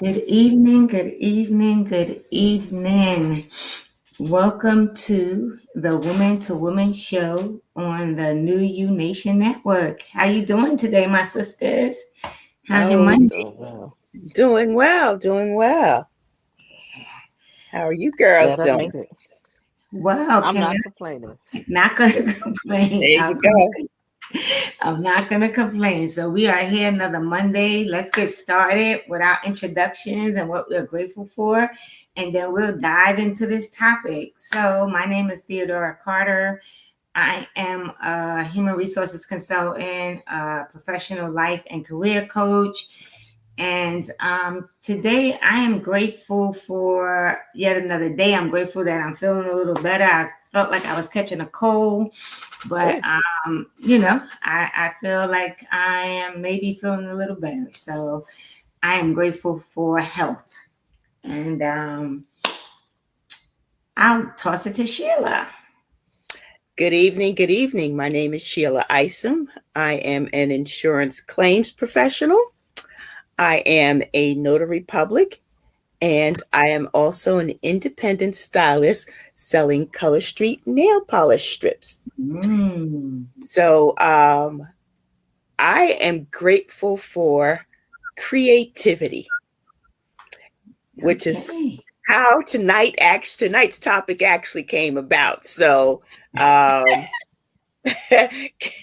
Good evening, good evening, good evening. Welcome to the Woman to Woman show on the New You Nation Network. How you doing today, my sisters? How's your Oh, Monday? doing well. Doing well, doing well. How are you girls Glad I doing? made it. Well, I'm can not complaining. not gonna complain. There you go. I'm not gonna complain. So we are here another Monday. Let's get started with our introductions and what we're grateful for, and then we'll dive into this topic. So my name is Theodora Carter. I am a human resources consultant, a professional life and career coach. And today I am grateful for yet another day. I'm grateful that I'm feeling a little better. I felt like I was catching a cold, but Good. I feel like I am maybe feeling a little better. So I am grateful for health. And I'll toss it to Sheila. Good evening, good evening. My name is Sheila Isom. I am an insurance claims professional. I am a notary public, and I am also an independent stylist selling Color Street nail polish strips. Mm. So I am grateful for creativity, which is Okay. how tonight's topic actually came about. Um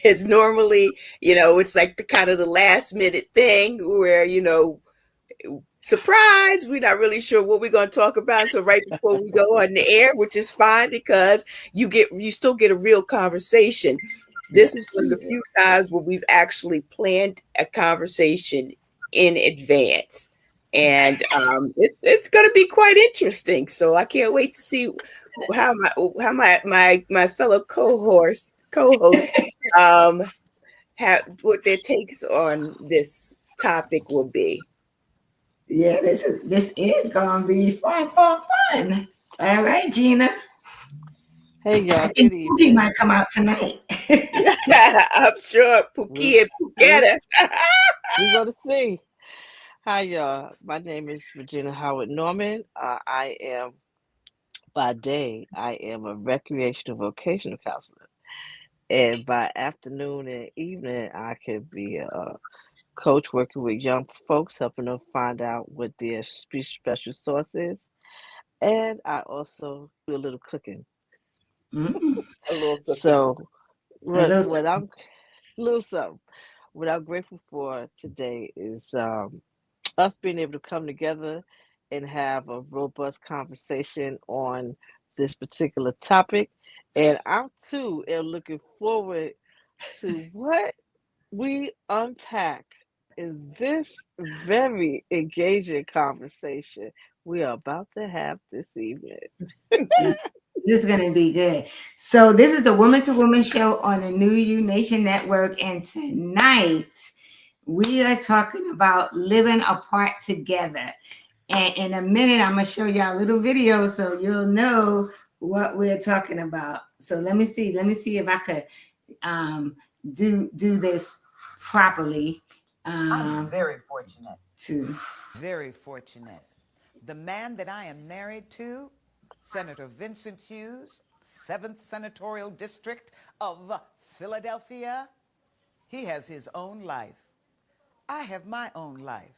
it's normally, it's like the kind of the last minute thing where, surprise, we're not really sure what we're going to talk about until right before we go on the air, which is fine because you still get a real conversation. This is one of Yes. the few times where we've actually planned a conversation in advance, and it's going to be quite interesting. So I can't wait to see how my fellow co-hosts um have what their takes on this topic will be. Yeah, this is gonna be fun. All right, Gina. Hey, I y'all. think Good Pookie evening. might come out tonight. I'm sure We Pookie and we Puketta. we gonna see. Hi, y'all. My name is Regina Howard Norman. By day, I am a recreational vocational counselor, and by afternoon and evening, I could be a coach working with young folks, helping them find out what their speech special source is, and I also do a little cooking. Mm, A little cooking. So, a what little what I'm little something. What I'm grateful for today is us being able to come together and have a robust conversation on this particular topic. And I too am looking forward to what we unpack in this very engaging conversation we are about to have this evening. something. This is gonna be good. So this is the Woman to Woman show on the New You Nation Network, and tonight we are talking about living apart together. And in a minute, I'm gonna show y'all a little video so you'll know what we're talking about. So let me see. Let me see if I could um, do this properly. I'm very fortunate to. Very fortunate. The man that I am married to, Senator Vincent Hughes, 7th Senatorial District of Philadelphia, he has his own life. I have my own life.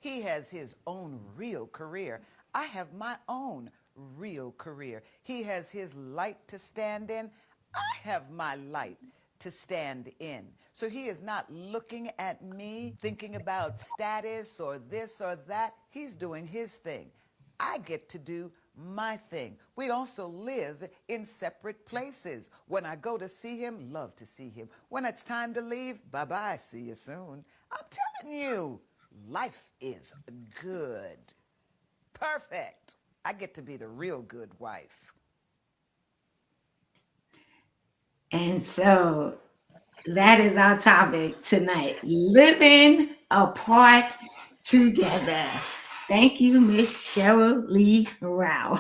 He has his own real career. I have my own real career. He has his light to stand in. I have my light to stand in. So he is not looking at me thinking about status or this or that. He's doing his thing. I get to do my thing. We also live in separate places. When I go to see him, love to see him. When it's time to leave, bye-bye, see you soon. I'm telling you, life is good. Perfect. I get to be the real good wife. And so that is our topic tonight, living apart together. Thank you, Miss Cheryl Lee Rao.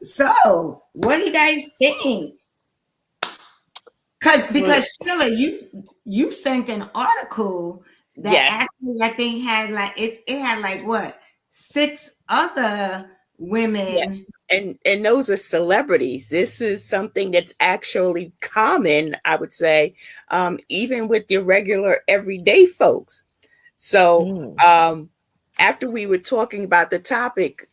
So, what do you guys think? Well, Because Sheila, you sent an article that Yes. actually I think had like it had like what, six other women. And those are celebrities. This is something that's actually common, I would say, even with your regular everyday folks. So Mm. after we were talking about the topic,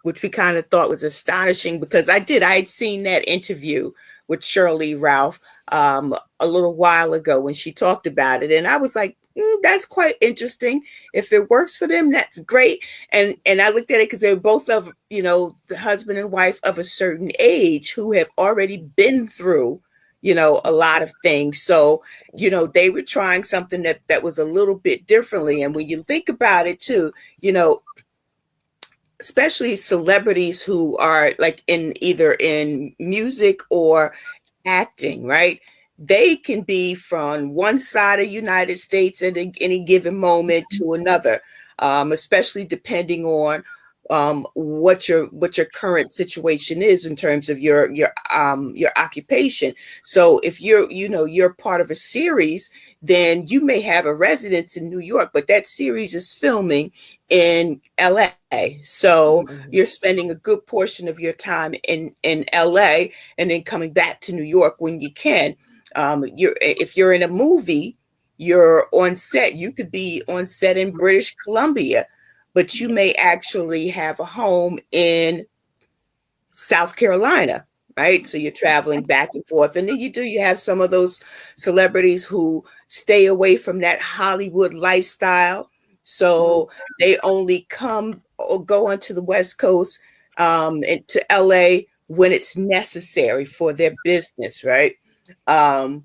which we kind of thought was astonishing because I had seen that interview with Shirley Ralph a little while ago when she talked about it, and I was like, that's quite interesting. If it works for them, that's great. And I looked at it because they're both of the husband and wife of a certain age who have already been through a lot of things. So they were trying something that was a little bit differently. And when you think about it too, especially celebrities who are like in either in music or acting, right? They can be from one side of the United States at any given moment to another, especially depending on what your current situation is in terms of your occupation. So if you're part of a series, then you may have a residence in New York, but that series is filming in LA. So Mm-hmm. you're spending a good portion of your time in LA and then coming back to New York when you can. If you're in a movie, you're on set. You could be on set in British Columbia, but you may actually have a home in South Carolina, right? So you're traveling back and forth. And then you have some of those celebrities who stay away from that Hollywood lifestyle. So they only come or go onto the West Coast and to LA when it's necessary for their business, right? Um,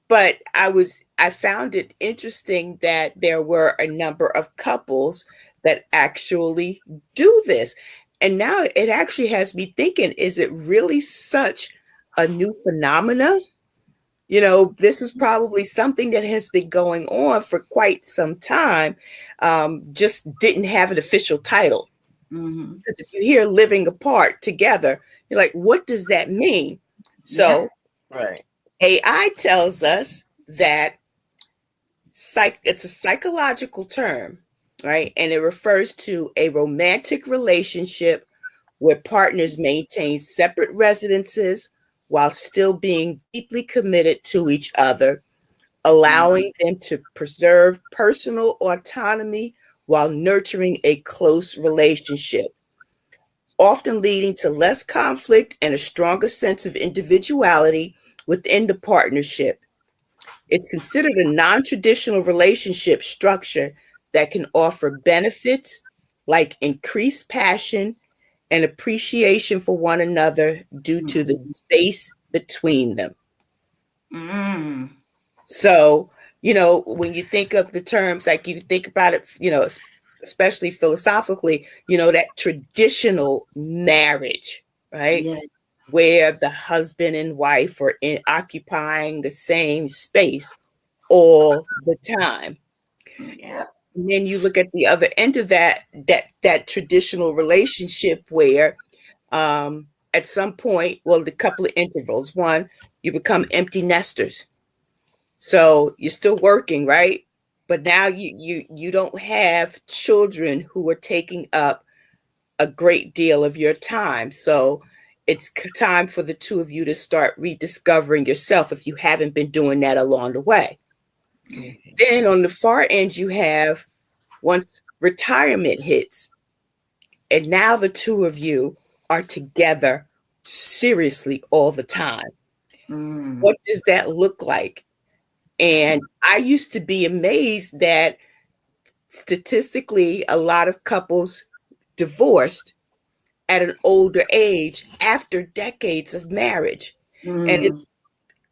but I found it interesting that there were a number of couples that actually do this. And now it actually has me thinking, is it really such a new phenomena? This is probably something that has been going on for quite some time, just didn't have an official title. Mm-hmm. Because if you hear living apart together, you're like, what does that mean? Yep. So Right. AI tells us that it's a psychological term, right? And it refers to a romantic relationship where partners maintain separate residences while still being deeply committed to each other, allowing them to preserve personal autonomy while nurturing a close relationship, often leading to less conflict and a stronger sense of individuality within the partnership. It's considered a non traditional relationship structure that can offer benefits like increased passion and appreciation for one another due to the space between them. Mm. So, when you think of the terms, like you think about it, especially philosophically, that traditional marriage, right? Yeah. Where the husband and wife are occupying the same space all the time. Yeah. And then you look at the other end of that traditional relationship where at some point, well, the couple of intervals. One, you become empty nesters. So you're still working, right? But now you don't have children who are taking up a great deal of your time. So it's time for the two of you to start rediscovering yourself if you haven't been doing that along the way. Mm-hmm. Then on the far end, you have once retirement hits, and now the two of you are together seriously all the time. Mm. What does that look like? And I used to be amazed that statistically, a lot of couples divorced at an older age after decades of marriage. And Mm.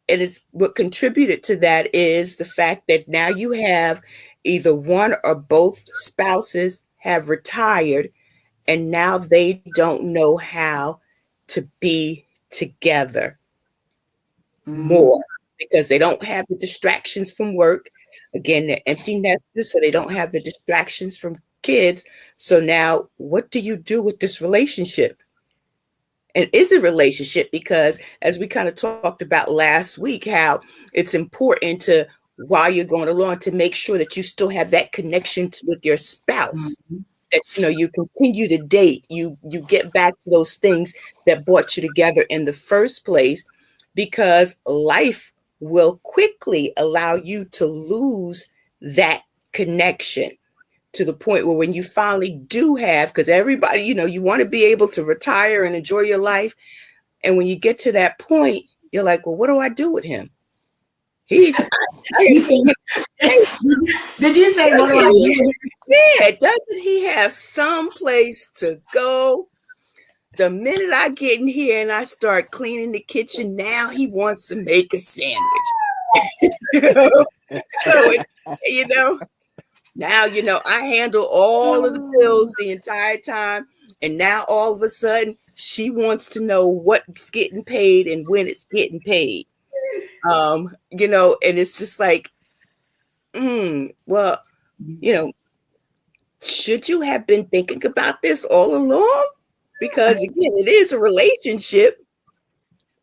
it's what contributed to that is the fact that now you have either one or both spouses have retired and now they don't know how to be together Mm. more because they don't have the distractions from work. Again, they're empty nesters, so they don't have the distractions from kids. So now, what do you do with this relationship? And is a relationship because, as we kind of talked about last week, how it's important to while you're going along to make sure that you still have that connection with your spouse, Mhm. that you continue to date, you get back to those things that brought you together in the first place, because life will quickly allow you to lose that connection, to the point where when you finally do have, because everybody, you want to be able to retire and enjoy your life, and when you get to that point, you're like, well, what do I do with him? He's I You gotta see him. said, Hey, did you say what do I doesn't do? yeah, doesn't he have some place to go? The minute I get in here and I start cleaning the kitchen, now he wants to make a sandwich. You know? So it's, you know, now, I handle all of the bills the entire time. And now all of a sudden, she wants to know what's getting paid and when it's getting paid. And it's just like, well, you know, should you have been thinking about this all along? Because again, it is a relationship.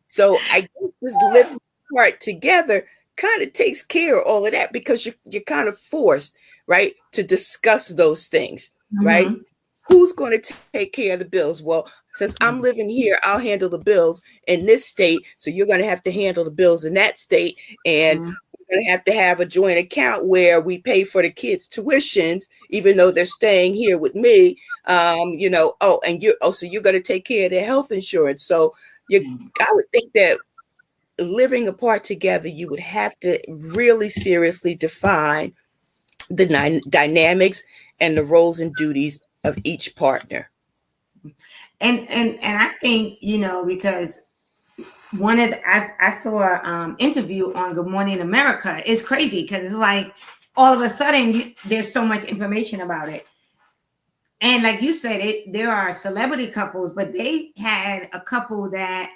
So I guess this living part together kind of takes care of all of that, because you're kind of forced, right, to discuss those things, right? Mhm. Who's going to take care of the bills? Well, since I'm living here, I'll handle the bills in this state. So you're going to have to handle the bills in that state. And Mhm. we're going to have a joint account where we pay for the kids' tuitions, even though they're staying here with me. So you're going to take care of their health insurance. So I would think that living apart together, you would have to really seriously define the dynamics and the roles and duties of each partner. And I think, because I saw a interview on Good Morning America. It's crazy because it's like all of a sudden there's so much information about it. And like you said, there are celebrity couples, but they had a couple that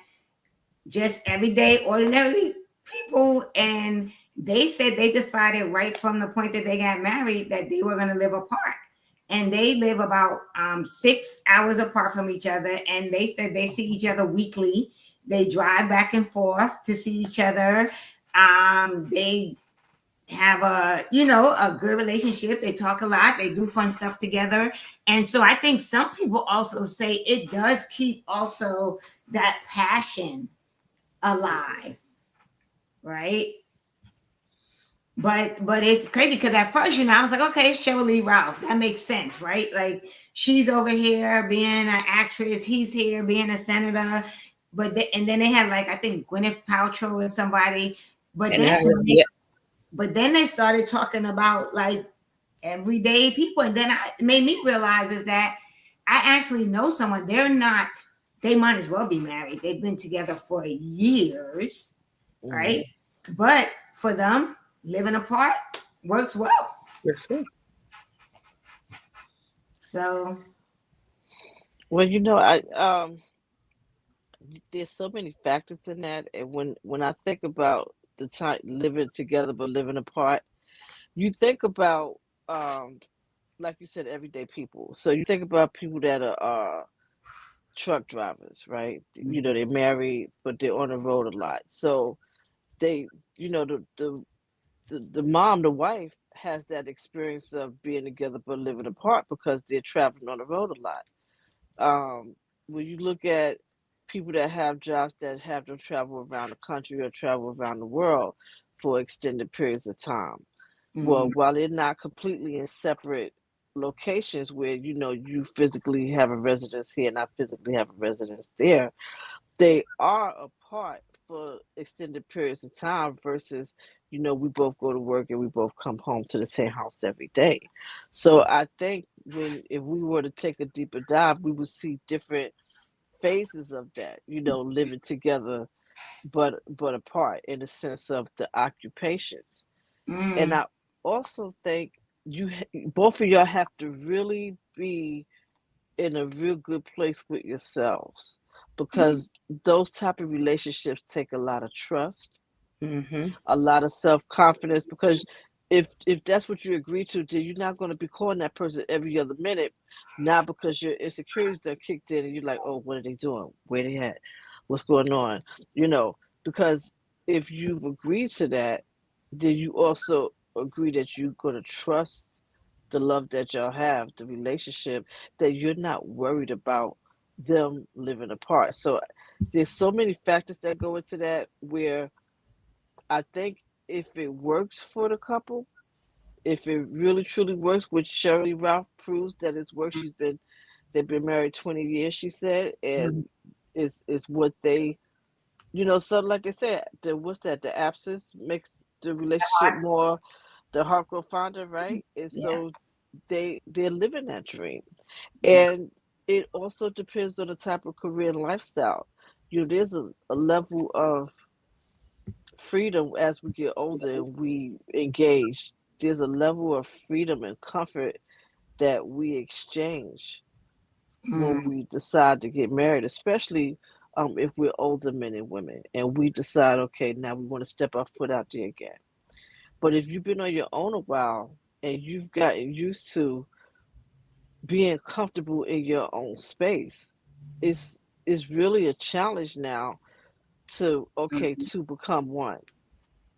just everyday ordinary people, and they said they decided right from the point that they got married that they were going to live apart, and they live about 6 hours apart from each other, and they said they see each other weekly. They drive back and forth to see each other. They have a good relationship. They talk a lot, they do fun stuff together. And so I think some people also say it does keep also that passion alive, right? But it's crazy because at first, I was like, okay, it's Cheryl Lee Ralph. That makes sense, right? Like she's over here being an actress, he's here being a senator. And then they had like I think Gwyneth Paltrow and somebody. But And then that was, yeah. but then they started talking about like everyday people, and then it made me realize is that I actually know someone. They might as well be married. They've been together for years, Mhm. right? But for them, living apart works well. Yes, sir. So, Well, there's so many factors in that, and when I think about the time living together but living apart, you think about um, like you said, everyday people. So you think about people that are truck drivers, right? They're married, but they're on the road a lot. So they, the mom, the wife, has that experience of being together but living apart because they're traveling on the road a lot. When you look at people that have jobs that have to travel around the country or travel around the world for extended periods of time, well, mhm, while they're not completely in separate locations where you physically have a residence here and I physically have a residence there, they are apart for extended periods of time versus we both go to work and we both come home to the same house every day. So I think if we were to take a deeper dive, we would see different phases of that, living together but apart in the sense of the occupations. And mm, I also think both of y'all have to really be in a real good place with yourselves, mm, because those type of relationships take a lot of trust, Mm-hmm. a lot of self-confidence, because if that's what you agree to, then you're not going to be calling that person every other minute, not because your insecurities that kicked in and you're like, oh, what are they doing, where they at, what's going on, you know because if you've agreed to that, then you also agree that you're going to trust the love that y'all have, the relationship, that you're not worried about them living apart. So there's so many factors that go into that where I think if it works for the couple, if it really truly works, which Shirley Ralph proves that it's worked. They've been married 20 years, she said, Mhm. and is what they, so like I said, what's that? The absence makes the relationship more, the heart grow fonder, right? And Yeah. so they're living that dream. And it also depends on the type of career and lifestyle. There's a level of freedom as we get older and we engage. There's a level of freedom and comfort that we exchange when Mm. we decide to get married, especially if we're older men and women and we decide, okay, now we want to step our foot out there again. But if you've been on your own a while and you've gotten used to being comfortable in your own space, it's it's really a challenge now to become one,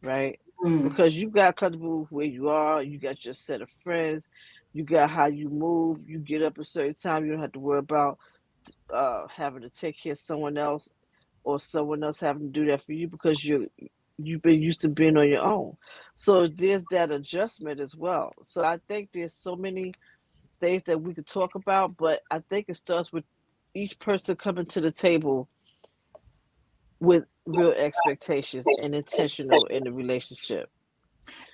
right? Mm. Because you got comfortable where you are, you got your set of friends, you got how you move, you get up a certain time, you don't have to worry about having to take care of someone else or someone else having to do that for you because you've been used to being on your own. So there's that adjustment as well. So I think there's so many things that we could talk about, but I think it starts with each person coming to the table with real expectations and intentional in the relationship.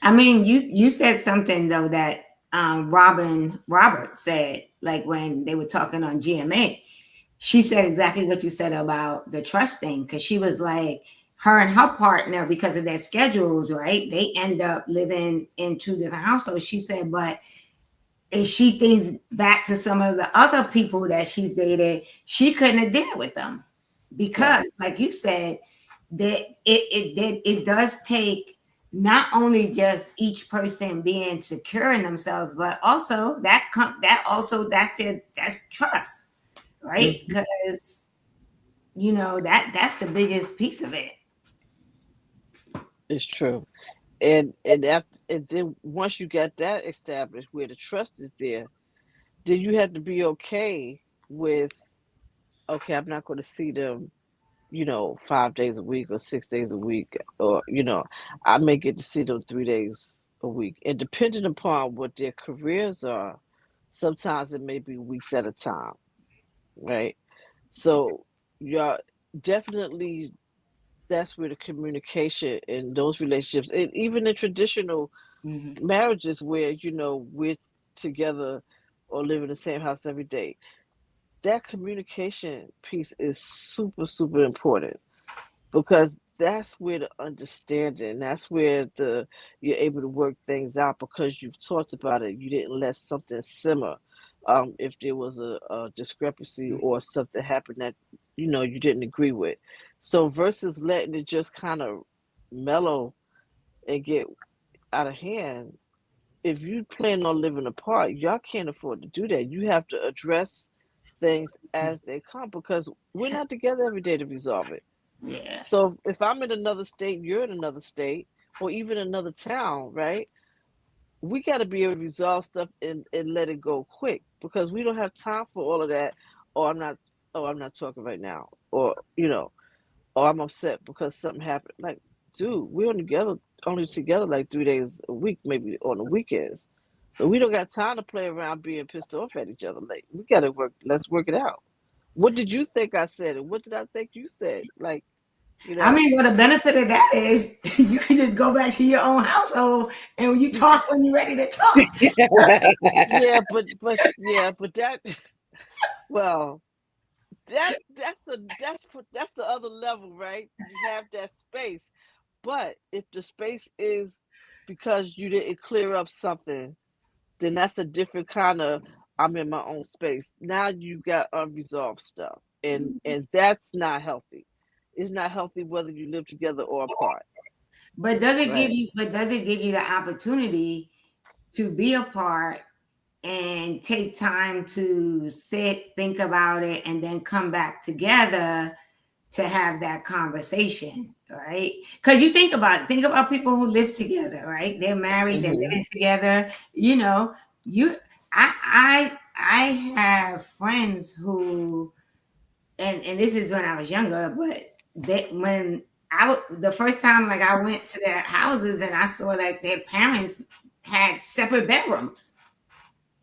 I mean, you said something though that Robin Robert said, like when they were talking on GMA. She said exactly what you said about the trust thing, because she was like, her and her partner, because of their schedules, right? They end up living in two different households. She said, but if she thinks back to some of the other people that she's dated, she couldn't have did it with them Right. because, like you said, that it does take not only just each person being secure in themselves, but also that's trust, right? Hmm. Because that's the biggest piece of it. It's true. And then once you got that established where the trust is there, then you have to be okay with, okay, I'm not going to see them, 5 days a week or 6 days a week, or I may get to see them 3 days a week. And depending upon what their careers are, sometimes it may be weeks at a time, right? So you're definitely, that's where the communication in those relationships, and even in traditional Mhm. marriages where we're together or live in the same house every day, that communication piece is super super important, because that's where the understanding, that's where the you're able to work things out because you've talked about it. You didn't let something simmer. If there was a discrepancy or something happened that you didn't agree with, so versus letting it just kind of mellow and get out of hand, if you plan on living apart, y'all can't afford to do that. You have to address things as they come because we're not together every day to resolve it. Yeah. So if I'm in another state, you're in another state, or even another town, right? We got to be able to resolve stuff and let it go quick because we don't have time for all of that. Or I'm not. Oh, I'm not talking right now. Or or I'm upset because something happened. Like, dude, we're only together like 3 days a week, maybe on the weekends. So we don't got time to play around being pissed off at each other. Like, we gotta work. Let's work it out. What did you think I said, and what did I think you said? Like, you I know. mean, what the benefit of that is you can just go back to your own household and you talk when you're ready to talk. Yeah, but that well, that's the other level, right? You have that space. But if the space is because you didn't clear up something, then that's a different kind of, I'm in my own space. Now you got unresolved stuff. And that's not healthy. It's not healthy whether you live together or apart. Right. But does it give you the opportunity to be apart and take time to sit, think about it, and then come back together to have that conversation, right? Because you think about it. Think about people who live together, right? They're married, they're Mm-hmm. living together. You know, you, I have friends who, and this is when I was younger, but they when the first time like I went to their houses and I saw that their parents had separate bedrooms,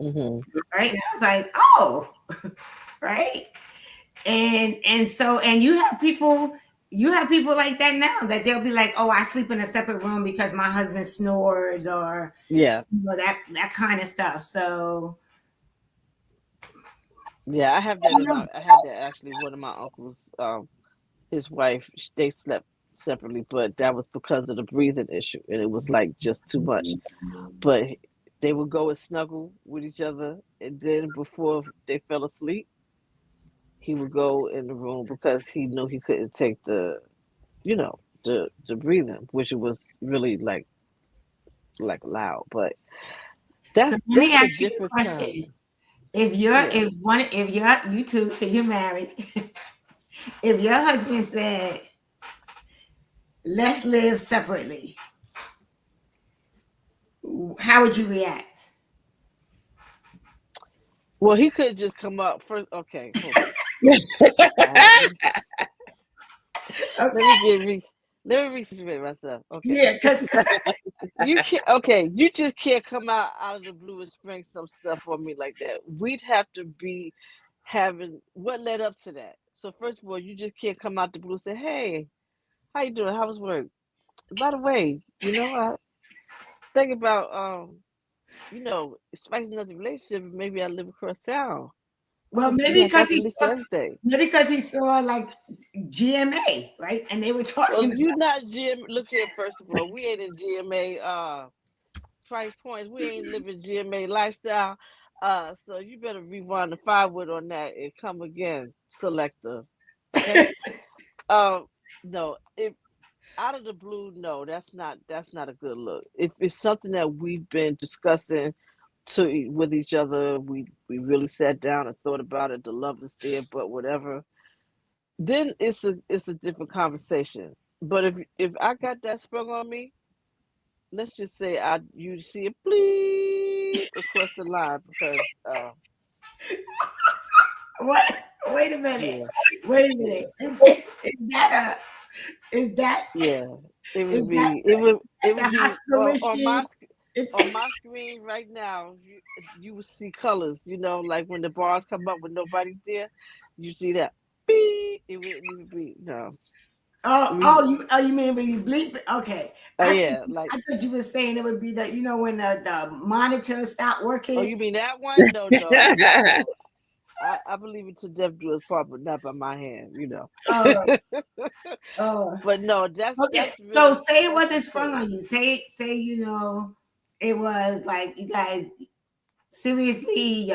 Mm-hmm. right? And I was like, oh, right. And you have people like that now that they'll be like, oh, I sleep in a separate room because my husband snores, or Yeah. that kind of stuff. So Yeah, I have I that don't in know. my. I had that actually. One of my uncles, his wife, they slept separately, but that was because of the breathing issue, and it was like just too much. But they would go and snuggle with each other, and then before they fell asleep, he would go in the room because he knew he couldn't take you know, the breathing, which it was really like loud. But So let me that's a ask you a different kind. question. If you're Yeah. if one if you're you two, because you're married, if your husband said, let's live separately, how would you react? Well, he could just come up first. Okay, hold on. All right, let me Okay. get re. Let me resituate myself. Okay. Yeah, because You can't. Okay, you just can't come out of the blue and spring some stuff on me like that. We'd have to be having what led up to that. So first of all, you just can't come out the blue and say, "Hey, how you doing? How was work? By the way, I think about spicing up the relationship. Maybe I live across town. well, Yeah, I got the list of everything. maybe because he saw like GMA, right? And they were Well, talking you about. not GM. Look here, first of all, we ain't in GMA price points. We ain't living GMA lifestyle. So you better rewind the firewood on that and come again, selector. Okay. Um, no, if out of the blue, no, that's not a good look. If it's something that we've been discussing with each other, we really sat down and thought about it. The love is there, but whatever. Then it's a different conversation. But if I got that sprung on me, let's just say you see it bleep across the line because What? Wait a minute. yeah, Wait a yeah, minute. Is that yeah. It is would that be it would it the would be hospital on issue? my screen right now. You will see colors. Like when the bars come up when nobody's there, you see that beep. It wouldn't even be no. We You mean when you bleep it? Okay. yeah, like I thought you were saying it would be that when the monitor stopped oh, working. you mean that one? No, no, no. I believe it to death do us part, but not by my hand. Oh, oh. But no, Okay. that's So really say it that's wasn't sprung okay. on you. Say it was like you guys seriously, you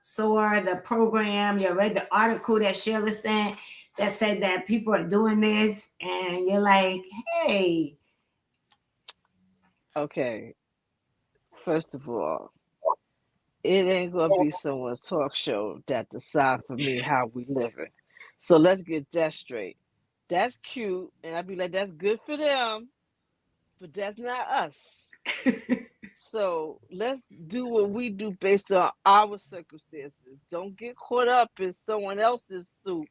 saw the program, you read the article that Sheila sent that said that people are doing this, and you're like, hey, Okay, first of all, it ain't gonna be someone's talk show that decide for me how we living. So let's get that straight. That's cute, and I'd be like, that's good for them, but that's not us. So let's do what we do based on our circumstances. Don't get caught up in someone else's soup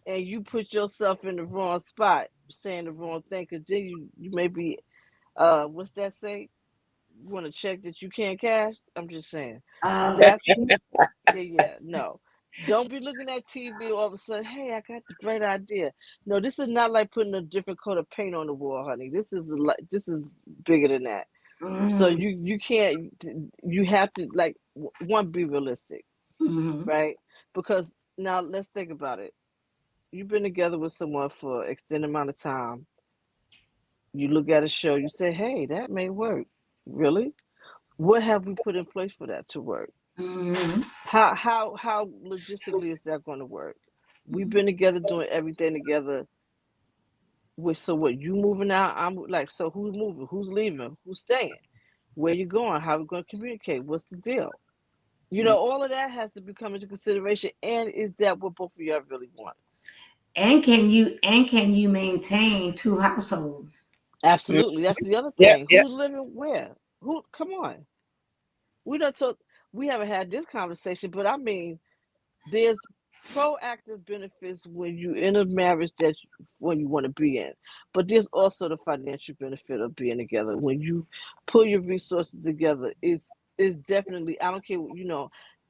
and you put yourself in the wrong spot, saying the wrong thing, because then you may be what's that say? You want to check that you can't cash? I'm just saying. uh, That's yeah, no. Don't be looking at TV all of a sudden. Hey, I got the great idea. No, this is not like putting a different coat of paint on the wall, honey. This is bigger than that. So mm, you can't. You have to like one be realistic, mhm. right? Because now let's think about it. You've been together with someone for an extended amount of time. You look at a show. You say, "Hey, that may work." Really? What have we put in place for that to work? Mhm. How logistically is that going to work? We've been together doing everything together. So what? You moving out? I'm like, so who's moving? Who's leaving? Who's staying? Where you going? How we going to communicate? What's the deal? All of that has to become into consideration. And is that what both of y'all really want? And can you maintain two households? Absolutely. That's the other Yep, thing. yep. Who's living where? Who? Come on. We don't talk. We haven't had this conversation, but I mean, there's proactive benefits when you in a marriage when you want to be in, but there's also the financial benefit of being together. When you put your resources together, it's definitely. I don't care.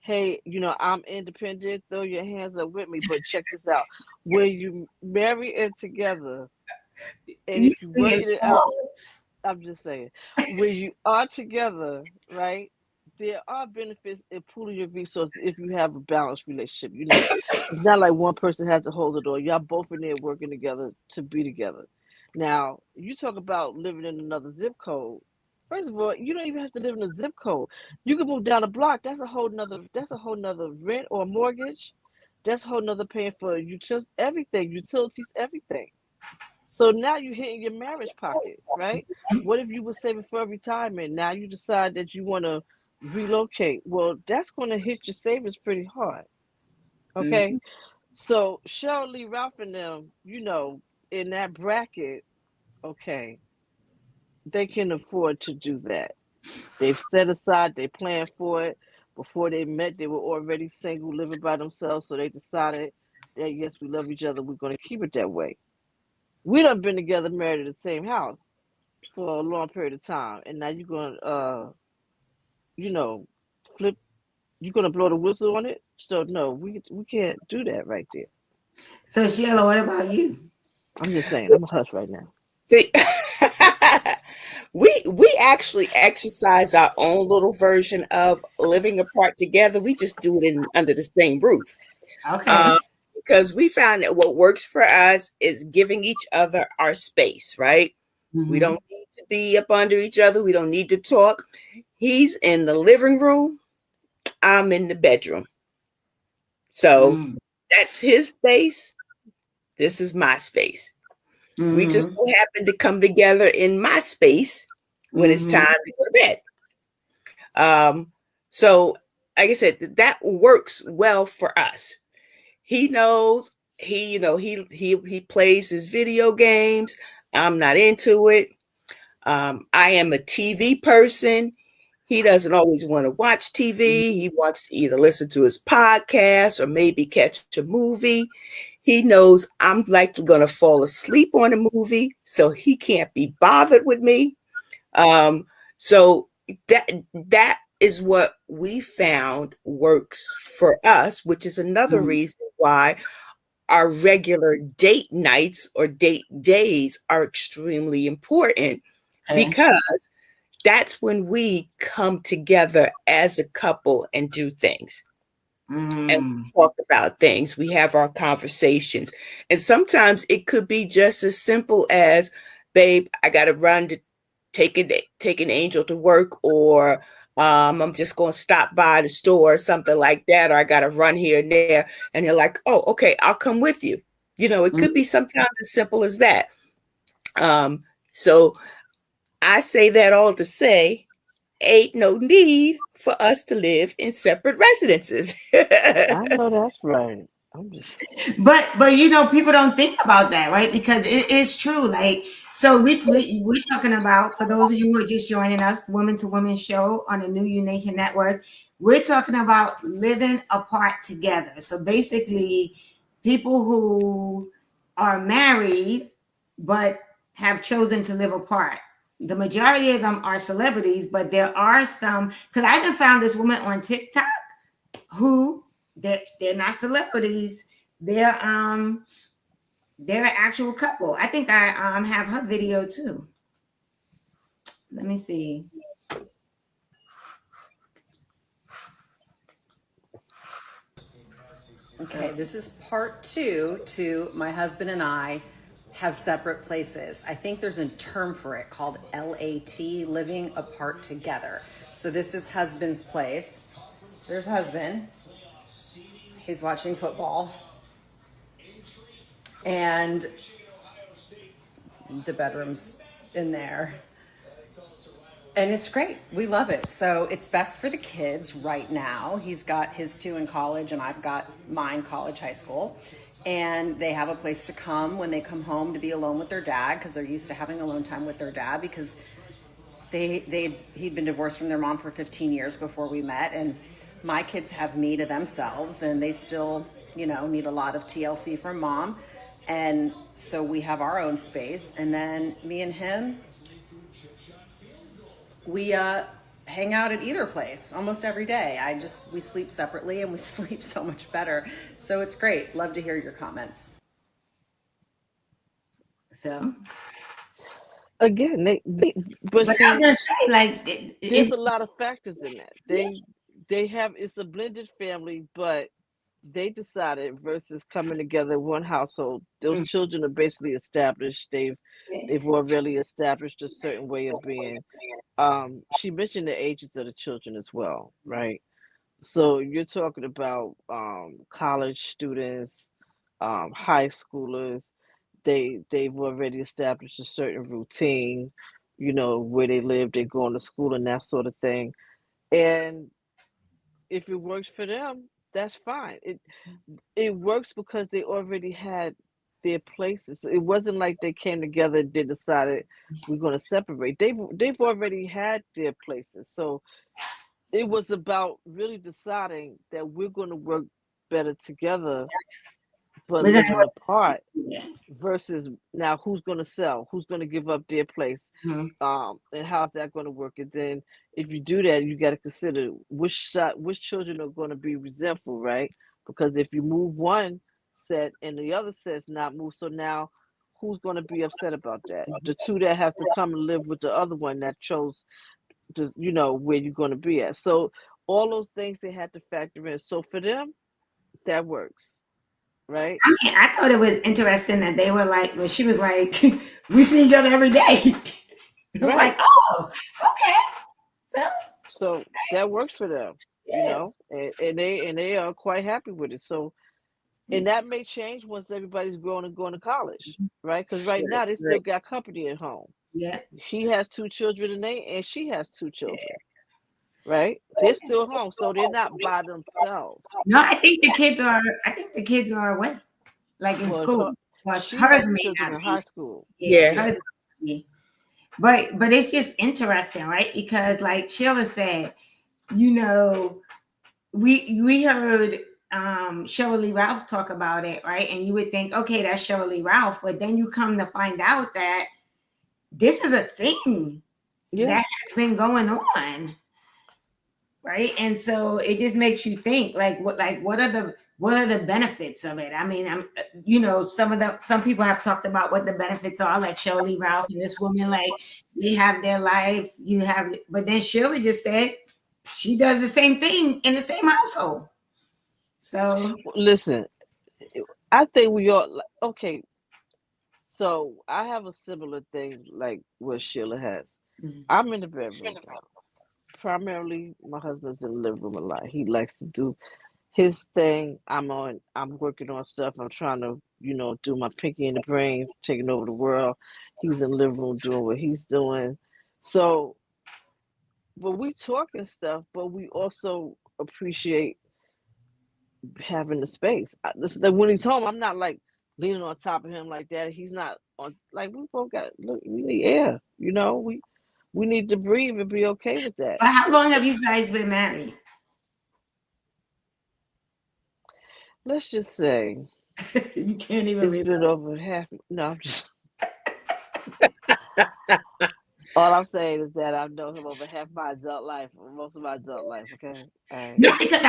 Hey, I'm independent. Throw your hands up with me. But check this out: when you marry it together, and You if you see working his it out, faults. I'm just saying, when you are together, right? There are benefits in pooling your resources if you have a balanced relationship. It's not like one person has to hold it all. Y'all both in there working together to be together. Now, you talk about living in another zip code. First of all, you don't even have to live in a zip code. You can move down a block. That's a whole nother rent or mortgage. That's a whole nother paying for utilities, everything. So now you're hitting your marriage pocket, right? What if you were saving for retirement? Now you decide that you want to relocate. Well, that's going to hit your savings pretty hard. Okay. Mhm. So Cheryl Lee Ralph and them, in that bracket, okay, they can afford to do that. They've set aside, they planned for it. Before they met, they were already single, living by themselves. So they decided that, yes, we love each other. We're going to keep it that way. We done been together, married in the same house for a long period of time, and now you're gonna you know flip, you're gonna blow the whistle on it. So no, we can't do that right there. So Sheila, what about you? I'm just saying, I'm a hush right now. See, we actually exercise our own little version of living apart together. We just do it under the same roof. Okay. Um, because we found that what works for us is giving each other our space, right? We Mm-hmm. don't need to be up under each other. We don't need to talk. He's in the living room. I'm in the bedroom. So Mm-hmm. that's his space. This is my space. We just Mm-hmm. so happen to come together in my space when it's time Mm-hmm. to go to bed. Um, so, like I said, that works well for us. He knows he plays his video games. I'm not into it. I am a TV person. He doesn't always want to watch TV. He wants to either listen to his podcast or maybe catch a movie. He knows I'm likely going to fall asleep on a movie, so he can't be bothered with me. Um, so that is what we found works for us, which is another Mm-hmm. reason why our regular date nights or date days are extremely important Okay. because that's when we come together as a couple and do things and Mm. talk about things. We have our conversations. And sometimes it could be just as simple as, babe, I got to run to take an angel to work, or I'm just going to stop by the store or something like that, or I got to run here and there. And you're like, oh, okay, I'll come with you. It could be Mm. sometimes as simple as that. So I say that all to say, ain't no need for us to live in separate residences. I know that's right. I'm just But people don't think about that, right? Because it is true. Like, so we're talking about, for those of you who are just joining us, Women to Women show on the New You Nation Network. We're talking about living apart together. So basically, people who are married but have chosen to live apart. The majority of them are celebrities, but there are some, because I even found this woman on TikTok who they're not celebrities. They're they're an actual couple. I think I have her video too. Let me see. Okay, this is part two to my husband and I have separate places. I think there's a term for it called LAT, living apart together. So this is husband's place. There's husband. He's watching football. And the bedroom's in there. And it's great. We love it. So it's best for the kids right now. He's got his two in college and I've got mine, college, high school. and they have a place to come when they come home to be alone with their dad, because they're used to having alone time with their dad, because he'd been divorced from their mom for 15 years before we met, and my kids have me to themselves, and they still, need a lot of TLC from mom. And so we have our own space. And then me and him, we hang out at either place almost every day. We sleep separately, and we sleep so much better. So it's great. Love to hear your comments. So Again, but see, I was gonna say, like, there's it's a lot of factors in that. They have, it's a blended family, but they decided versus coming together in one household, those children are basically established. They've already established a certain way of being. She mentioned the ages of the children as well, right? So you're talking about college students, high schoolers. They've already established a certain routine, where they live, they going to school and that sort of thing. And if it works for them, that's fine. It works because they already had their places. It wasn't like they came together and they decided we're going to separate. They've already had their places. So it was about really deciding that we're going to work better together, but we're gonna living apart. yeah. Versus now, who's going to sell? Who's going to give up their place? Mhm. And how's that going to work? And then, if you do that, you got to consider which children are going to be resentful, right? Because if you move one set and the other set's not moved, so now who's going to be upset about that? The two that have to come and live with the other one that chose just where you're going to be at. So all those things they had to factor in. So for them, that works, right? I mean, I thought it was interesting that they were like, when she was like, we see each other every day. I'm Right. like, oh, okay. So that works for them, Yeah. and they are quite happy with it. So, and that may change once everybody's grown and going to college, right? Because right now they still got company at home. Yeah. He has two children, and she has two children, right? They're still home, so they're not by themselves. No, I think the kids are. I think the kids are away, like in Well, school. Well, she hers has may children not in high be. school. Yeah, Yeah. hers may be. But it's just interesting, right? Because like Sheila said, you know, we heard Shirley Ralph talk about it, right? And you would think, okay, that's Shirley Ralph, but then you come to find out that this is a thing Yeah. that has been going on, right? And so it just makes you think, like, what are the benefits of it? I mean, some people have talked about what the benefits are, like Shirley Ralph and this woman, like they have their life, but then Shirley just said she does the same thing in the same household. So Listen, I think we all okay. So I have a similar thing like what Sheila has. I'm in the bedroom. Primarily, my husband's in the living room a lot. He likes to do his thing. I'm working on stuff. I'm trying to, do my pinky in the brain, taking over the world. He's in the living room doing what he's doing. So, but we talking stuff, but we also appreciate having the space. When he's home, I'm not like leaning on top of him like that. He's not on, like, we both got, look, we need air, we need to breathe and be okay with that. but how long have you guys been married? Let's just say You can't even it's remember. been over half. No, I'm just. All I'm saying is that I've known him over half my adult life, or most of my adult life. Okay, all right. No, because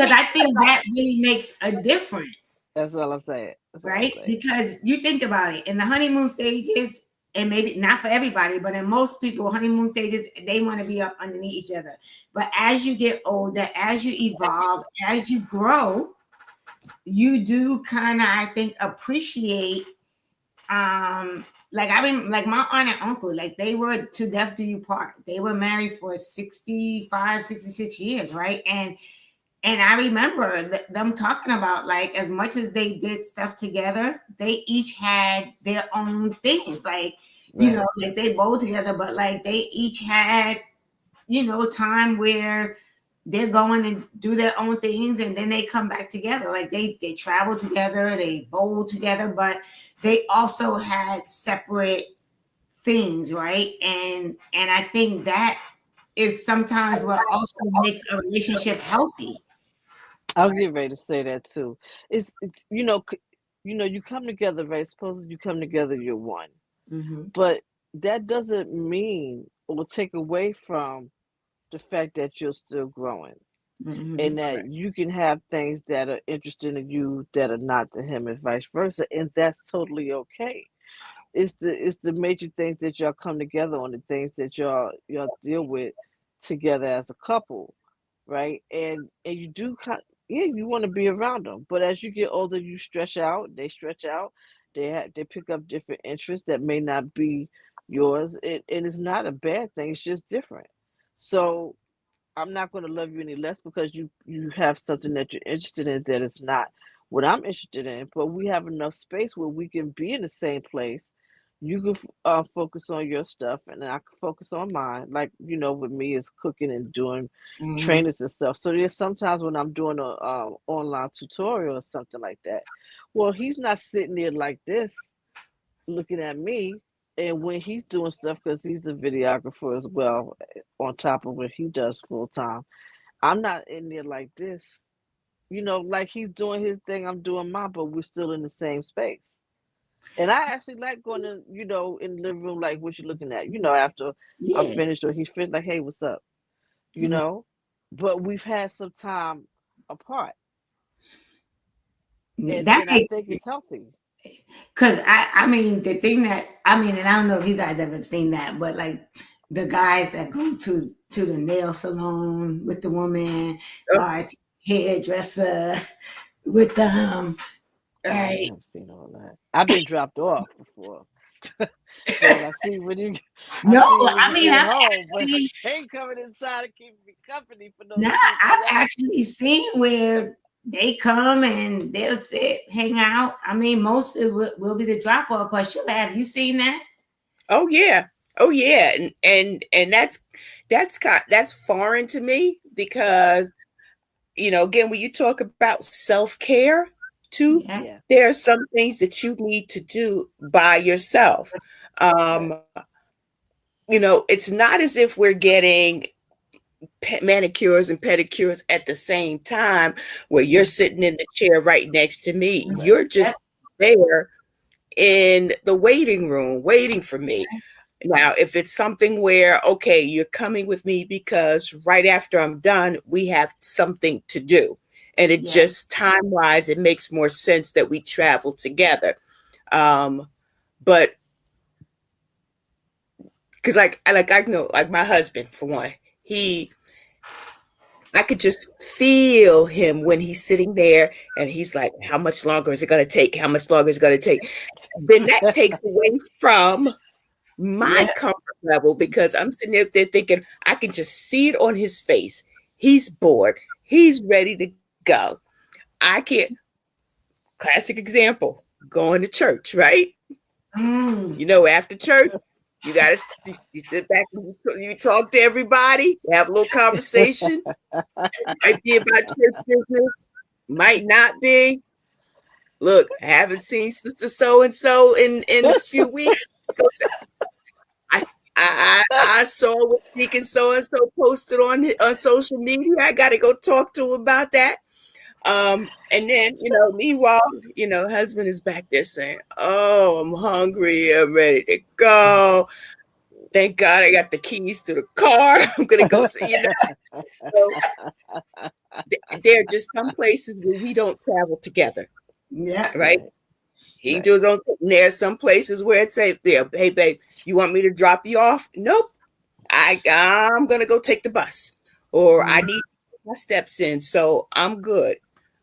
I think that really makes a difference. That's all I'm saying. That's all I'm Right? saying. Because you think about it, in the honeymoon stages, and maybe not for everybody, but in most people, honeymoon stages, they want to be up underneath each other. But as you get older, as you evolve, as you grow, you do kind of, I think, appreciate like like my aunt and uncle, like they were to death do you part. They were married for 65, 66 years, right? And I remember them talking about, like, as much as they did stuff together, they each had their own things. Like, like they bowled together, but like they each had, time where they're going and do their own things, and then they come back together. Like they travel together, they bowl together, but they also had separate things, right? And I think that is sometimes what also makes a relationship healthy. I'll get ready to say that too. You know, you come together, right? Suppose you come together, you're one, Mm-hmm. but that doesn't mean or take away from the fact that you're still growing Mm-hmm. and that you can have things that are interesting to you that are not to him and vice versa, and that's totally okay. It's the major things that y'all come together on, the things that y'all deal with together as a couple, right? And you do yeah, you want to be around them, but as you get older, you stretch out. They stretch out. They pick up different interests that may not be yours, and it's not a bad thing. It's just different. So I'm not going to love you any less because you have something that you're interested in that is not what I'm interested in. But we have enough space where we can be in the same place. You can focus on your stuff, and I can focus on mine. Like with me is cooking and doing Mm-hmm. trainings and stuff. So there's sometimes when I'm doing a online tutorial or something like that. Well, he's not sitting there like this looking at me. And when he's doing stuff, because he's a videographer as well, on top of what he does full time, I'm not in there like this. Like he's doing his thing, I'm doing mine, but we're still in the same space. And I actually like going to, in the living room, like what you're looking at, after I'm Yeah. finished or he's finished, like, hey, what's up? You Mm-hmm. know? But we've had some time apart. Yeah, And that and I makes think it's sense. healthy. Because I mean, the thing that I mean, and I don't know if you guys ever seen that, but like the guys that go to the nail salon with the woman, Oh, or to the hairdresser with them, Oh, I right? never seen all that. I've been dropped off before. So I No, see when I you mean, get I've home, but actually I ain't coming inside to keep me company for no not, 2 3 I've hours. actually seen where they come and they'll sit, hang out. I mean, most of it will be the drop off. But Sheila, have you seen that? oh yeah. Oh yeah. And that's foreign to me because again, when you talk about self-care too, Yeah. Yeah, there are some things that you need to do by yourself. right. Um, it's not as if we're getting manicures and pedicures at the same time where you're Mhm. sitting in the chair right next to me. Right. You're just there in the waiting room waiting for me. Now, if it's something where, okay, you're coming with me because right after I'm done, we have something to do. And it Yeah. just time wise, it makes more sense that we travel together. Um, but because I know, like my husband, for one, I could just feel him when he's sitting there and he's like, how much longer is it going to take? How much longer is it going to take? Then that takes away from my Yeah. comfort level because I'm sitting there thinking I can just see it on his face. He's bored. He's ready to go. I can't. Classic example: going to church, right? Mm. After church, you sit back and you talk to everybody, you have a little conversation. Might be about church business, might not be. Look, I haven't seen Sister So and So in a few weeks. I I saw what Deacon so and so posted on social media. I got to go talk to him about that. And then meanwhile, husband is back there saying, "Oh, I'm hungry. I'm ready to go. Thank God I got the keys to the car. I'm gonna go see." So there are just some places where we don't travel together, Yeah. right? Right. He Right. does on. There's some places where it's say, "There, hey babe, you want me to drop you off?" Nope. I'm gonna go take the bus, or I Mm. need my steps in, so I'm good.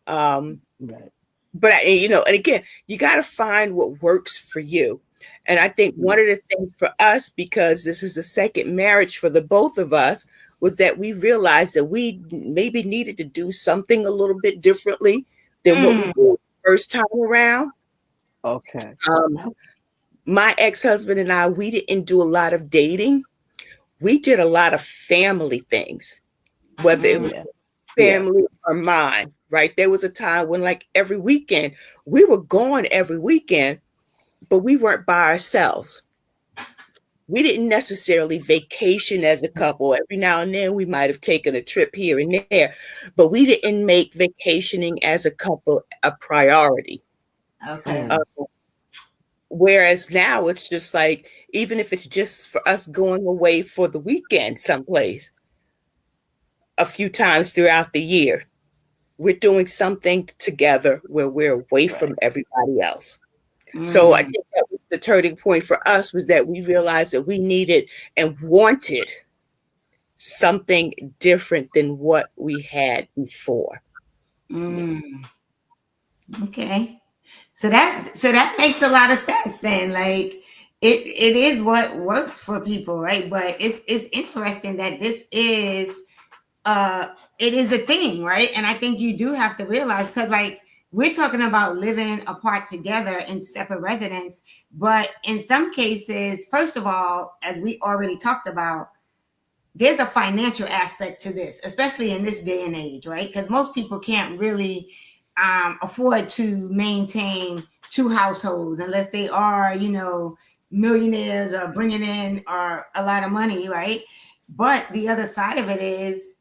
Um, Right. but and again, you got to find what works for you. And I think one Yeah. of the things for us, because this is a second marriage for the both of us, was that we realized that we maybe needed to do something a little bit differently than what we Mm. did the first time around. Okay. Um, my ex-husband and we didn't do a lot of dating. We did a lot of family things. whether it was Mm, Yeah. Yeah. family or mine, right? There was a time when, like, every weekend, we were gone every weekend, but we weren't by ourselves. We didn't necessarily vacation as a couple. Every now and then, we might have taken a trip here and there, but we didn't make vacationing as a couple a priority. okay. Uh, Mm. Whereas now, it's just like, even if it's just for us going away for the weekend someplace a few times throughout the year, we're doing something together where we're away Right. from everybody else. So I Mm, think that was the turning point for us, was that we realized that we needed and wanted something different than what we had before. Yeah. mm, okay. So that makes a lot of sense then. Like it is what works for people, right? But it's interesting that this is it is a thing, right? And I think you do have to realize, because like we're talking about living apart together in separate residence, but in some cases, first of all, as we already talked about, there's a financial aspect to this, especially in this day and age, right? Because most people can't really afford to maintain two households unless they are, millionaires or bringing in or a lot of money, right? But the other side of it is,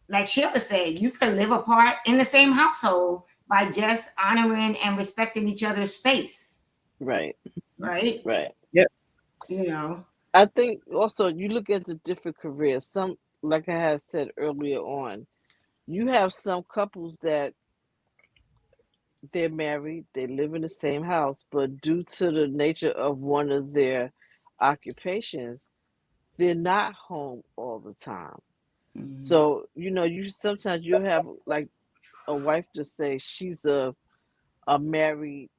like Sheila said, you could live apart in the same household by just honoring and respecting each other's space, Right. right? Right. Yep. You know. I think also you look at the different careers. Some, like I have said earlier on, you have some couples that they're married, they live in the same house, but due to the nature of one of their occupations, they're not home all the time. Mm-hmm. So, you sometimes you'll have like a wife to say she's a married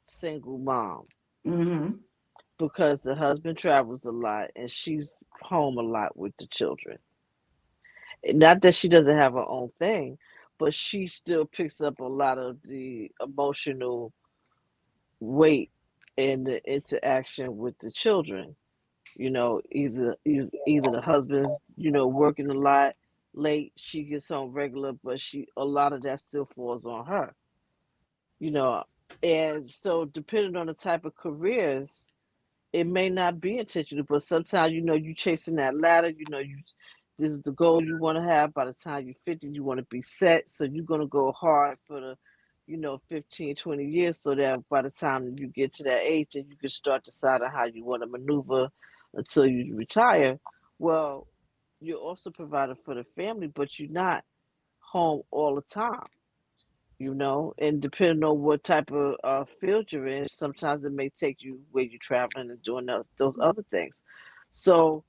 single mom Mm-hmm. because the husband travels a lot and she's home a lot with the children. Not that she doesn't have her own thing, but she still picks up a lot of the emotional weight and the interaction with the children. Either the husband's working a lot late, she gets home regular, but she a lot of that still falls on her. You know, and so depending on the type of careers, it may not be intentional, but sometimes you chasing that ladder. This is the goal you want to have. By the time you're 50, you want to be set. So you're gonna go hard for the 15, 20 years, so that by the time you get to that age, then you can start deciding how you want to maneuver until you retire. Well, you're also providing for the family, but you're not home all the time. And depending on what type of field you're in, sometimes it may take you where you're traveling and doing those other things. So,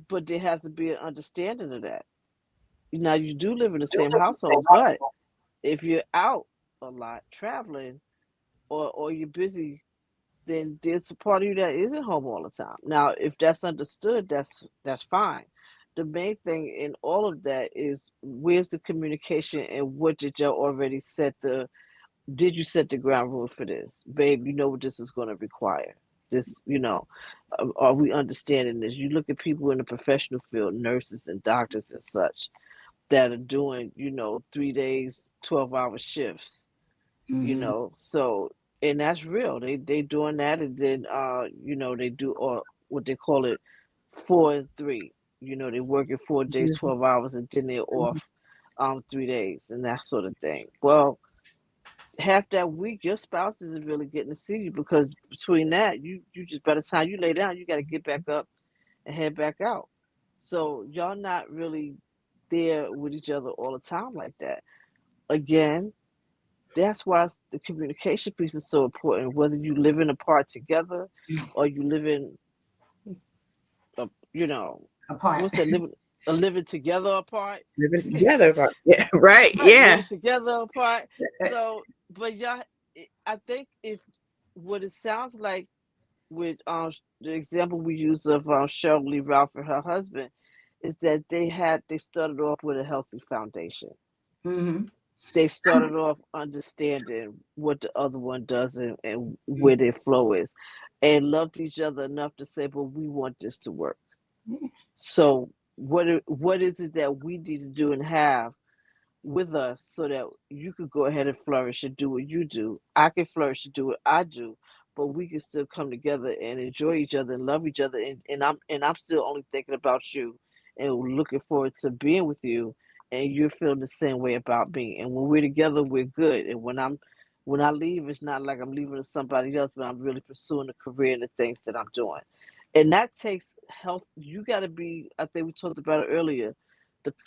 but there has to be an understanding of that. Now, you do live in the same household, but if you're out a lot traveling, or you're busy, then there's a part of you that isn't home all the time. Now, if that's understood, that's fine. The main thing in all of that is, where's the communication, and what did y'all already did you set the ground rule for this? Babe, you know what this is going to require. This, are we understanding this? You look at people in the professional field, nurses and doctors and such, that are doing, 3 days, 12-hour shifts, Mm-hmm. so, and that's real. They doing that, and then they do, or what they call it, 4 and 3. They working 4 days, 12 hours, and then they're off 3 days and that sort of thing. Well, half that week your spouse isn't really getting to see you, because between that, you just, by the time you lay down, you got to get back up and head back out. So y'all not really there with each other all the time like that. Again, that's why the communication piece is so important, whether you live in apart together, or you live in a, Apart. what's that, living together apart. Living together, right? Yeah, right. Right, Yeah. living together apart. So, but y'all, I think, if what it sounds like with the example we use of Shirley Ralph and her husband, is that they started off with a healthy foundation. Mm-hmm. They started off understanding what the other one does, and where their flow is, and loved each other enough to say, "But we want this to work." So what is it that we need to do and have with us so that you could go ahead and flourish and do what you do. I can flourish and do what I do, but we can still come together and enjoy each other and love each other. And I'm still only thinking about you and looking forward to being with you. And you're feeling the same way about me. And when we're together, we're good. And when I leave, it's not like I'm leaving to somebody else, but I'm really pursuing a career and the things that I'm doing. And that takes health. You got to be. I think we talked about it earlier.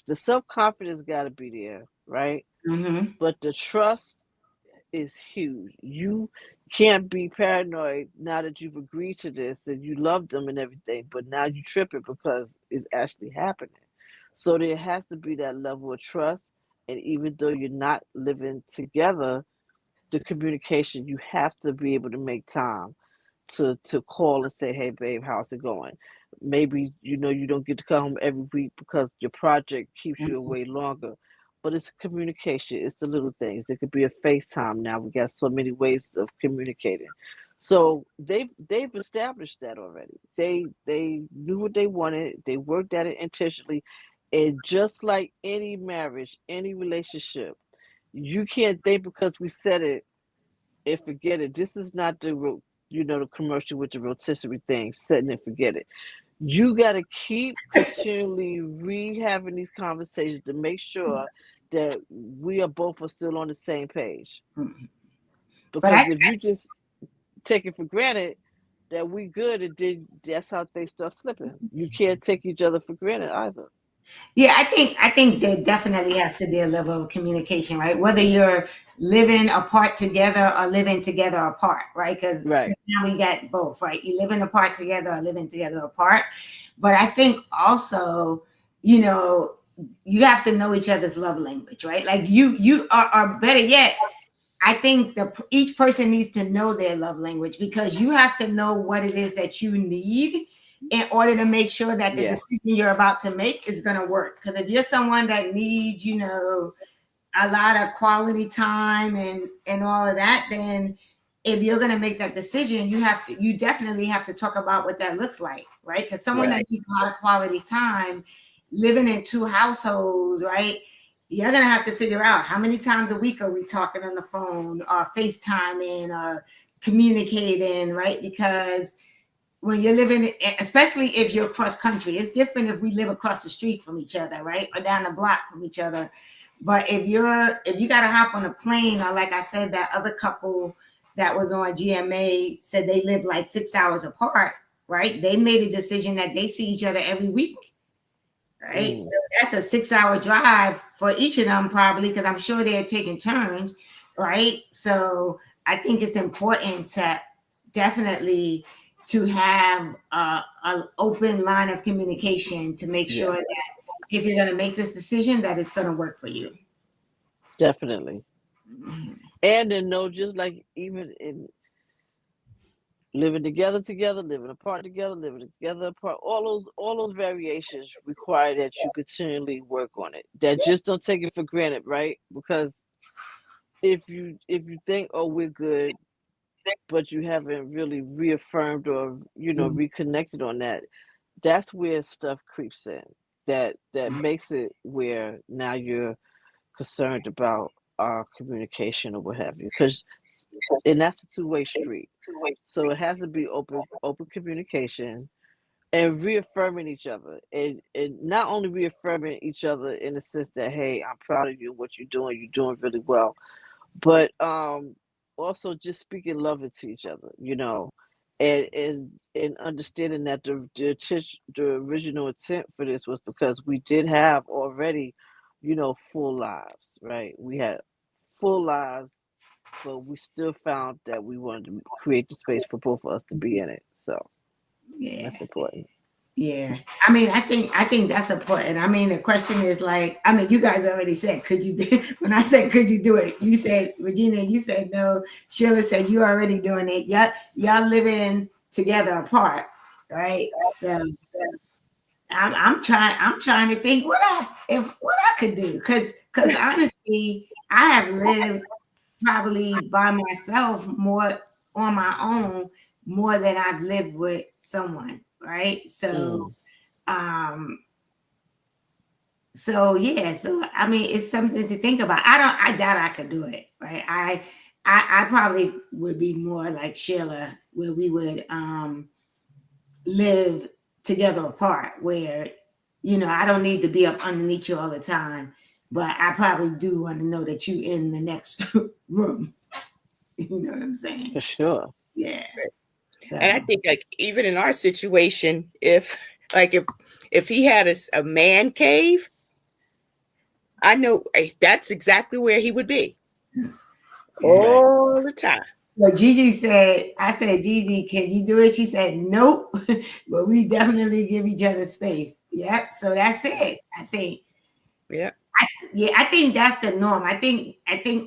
The self confidence got to be there, right? Mm-hmm. But the trust is huge. You can't be paranoid now that you've agreed to this and you love them and everything, but now you tripping because it's actually happening. So there has to be that level of trust. And even though you're not living together, the communication, you have to be able to make time to call and say, "Hey, babe, how's it going?" Maybe you don't get to come home every week because your project keeps you away longer. But it's communication. It's the little things. It could be a FaceTime now. We got so many ways of communicating. So they've established that already. They knew what they wanted. They worked at it intentionally. And just like any marriage, any relationship, you can't think because we said it and forget it. This is not the commercial with the rotisserie thing, set it and forget it. You got to keep continually rehaving these conversations to make sure that we are both are still on the same page. But Because if you just take it for granted that we good, and then that's how things start slipping. You can't take each other for granted either. yeah, I think there definitely has to be a level of communication, right? Whether you're living apart together or living together apart, right? Because Right. now we got both, right? You living apart together or living together apart. But I think also, you know, you have to know each other's love language, right? Like you are better yet, I think each person needs to know their love language, because you have to know what it is that you need in order to make sure that the Yeah. decision you're about to make is going to work. Because if you're someone that needs, a lot of quality time and all of that, then if you're going to make that decision, you definitely have to talk about what that looks like, right? Because someone Right. that needs a lot of quality time, living in two households, right? You're gonna have to figure out how many times a week are we talking on the phone or FaceTiming or communicating, right? Because when you're living, especially if you're cross country, it's different if we live across the street from each other, right? Or down the block from each other. But if you gotta hop on a plane, or like I said, that other couple that was on GMA said they live like 6 hours apart, right? They made a decision that they see each other every week, right? Mm. So that's a 6 hour drive for each of them, probably, because I'm sure they're taking turns, right? So I think it's important to definitely to have an open line of communication to make sure Yeah. that if you're going to make this decision, that it's going to work for you. Definitely. And then know, just like even in living together, living apart together, living together apart. All those variations require that you continually work on it. That just don't take it for granted, right? Because if you think, oh, we're good, but you haven't really reaffirmed or Mhm. reconnected on that, that's where stuff creeps in. That makes it where now you're concerned about communication or what have you. Because and that's a two-way street. So it has to be open communication and reaffirming each other. And not only reaffirming each other in the sense that, hey, I'm proud of you, what you're doing really well, but also just speaking love into each other, and understanding that the original intent for this was because we did have already, full lives, right? We had full lives, but we still found that we wanted to create the space for both of us to be in it. So Yeah. that's important. Yeah. I think that's important. I mean, the question is like, I mean, you guys already said, could you do when I said could you do it? You said, Regina, you said no. Sheila said you already doing it. Y'all living together apart, right? So I'm trying to think what I could do. Cause honestly, I have lived probably by myself more on my own more than I've lived with someone, right? So Mm, um So yeah, so I mean, it's something to think about. I doubt I could do it, right? I probably would be more like Sheila, where we would live together apart, where I don't need to be up underneath you all the time, but I probably do want to know that you in the next room. You know what I'm saying? For sure. Yeah. And I So think like even in our situation, if like if he had a man cave, I know that's exactly where he would be yeah. all the time. But Gigi said, I said, Gigi, can you do it? She said, nope. But we definitely give each other space. Yep. So that's it. I think. Yeah. Yeah, I think that's the norm. I think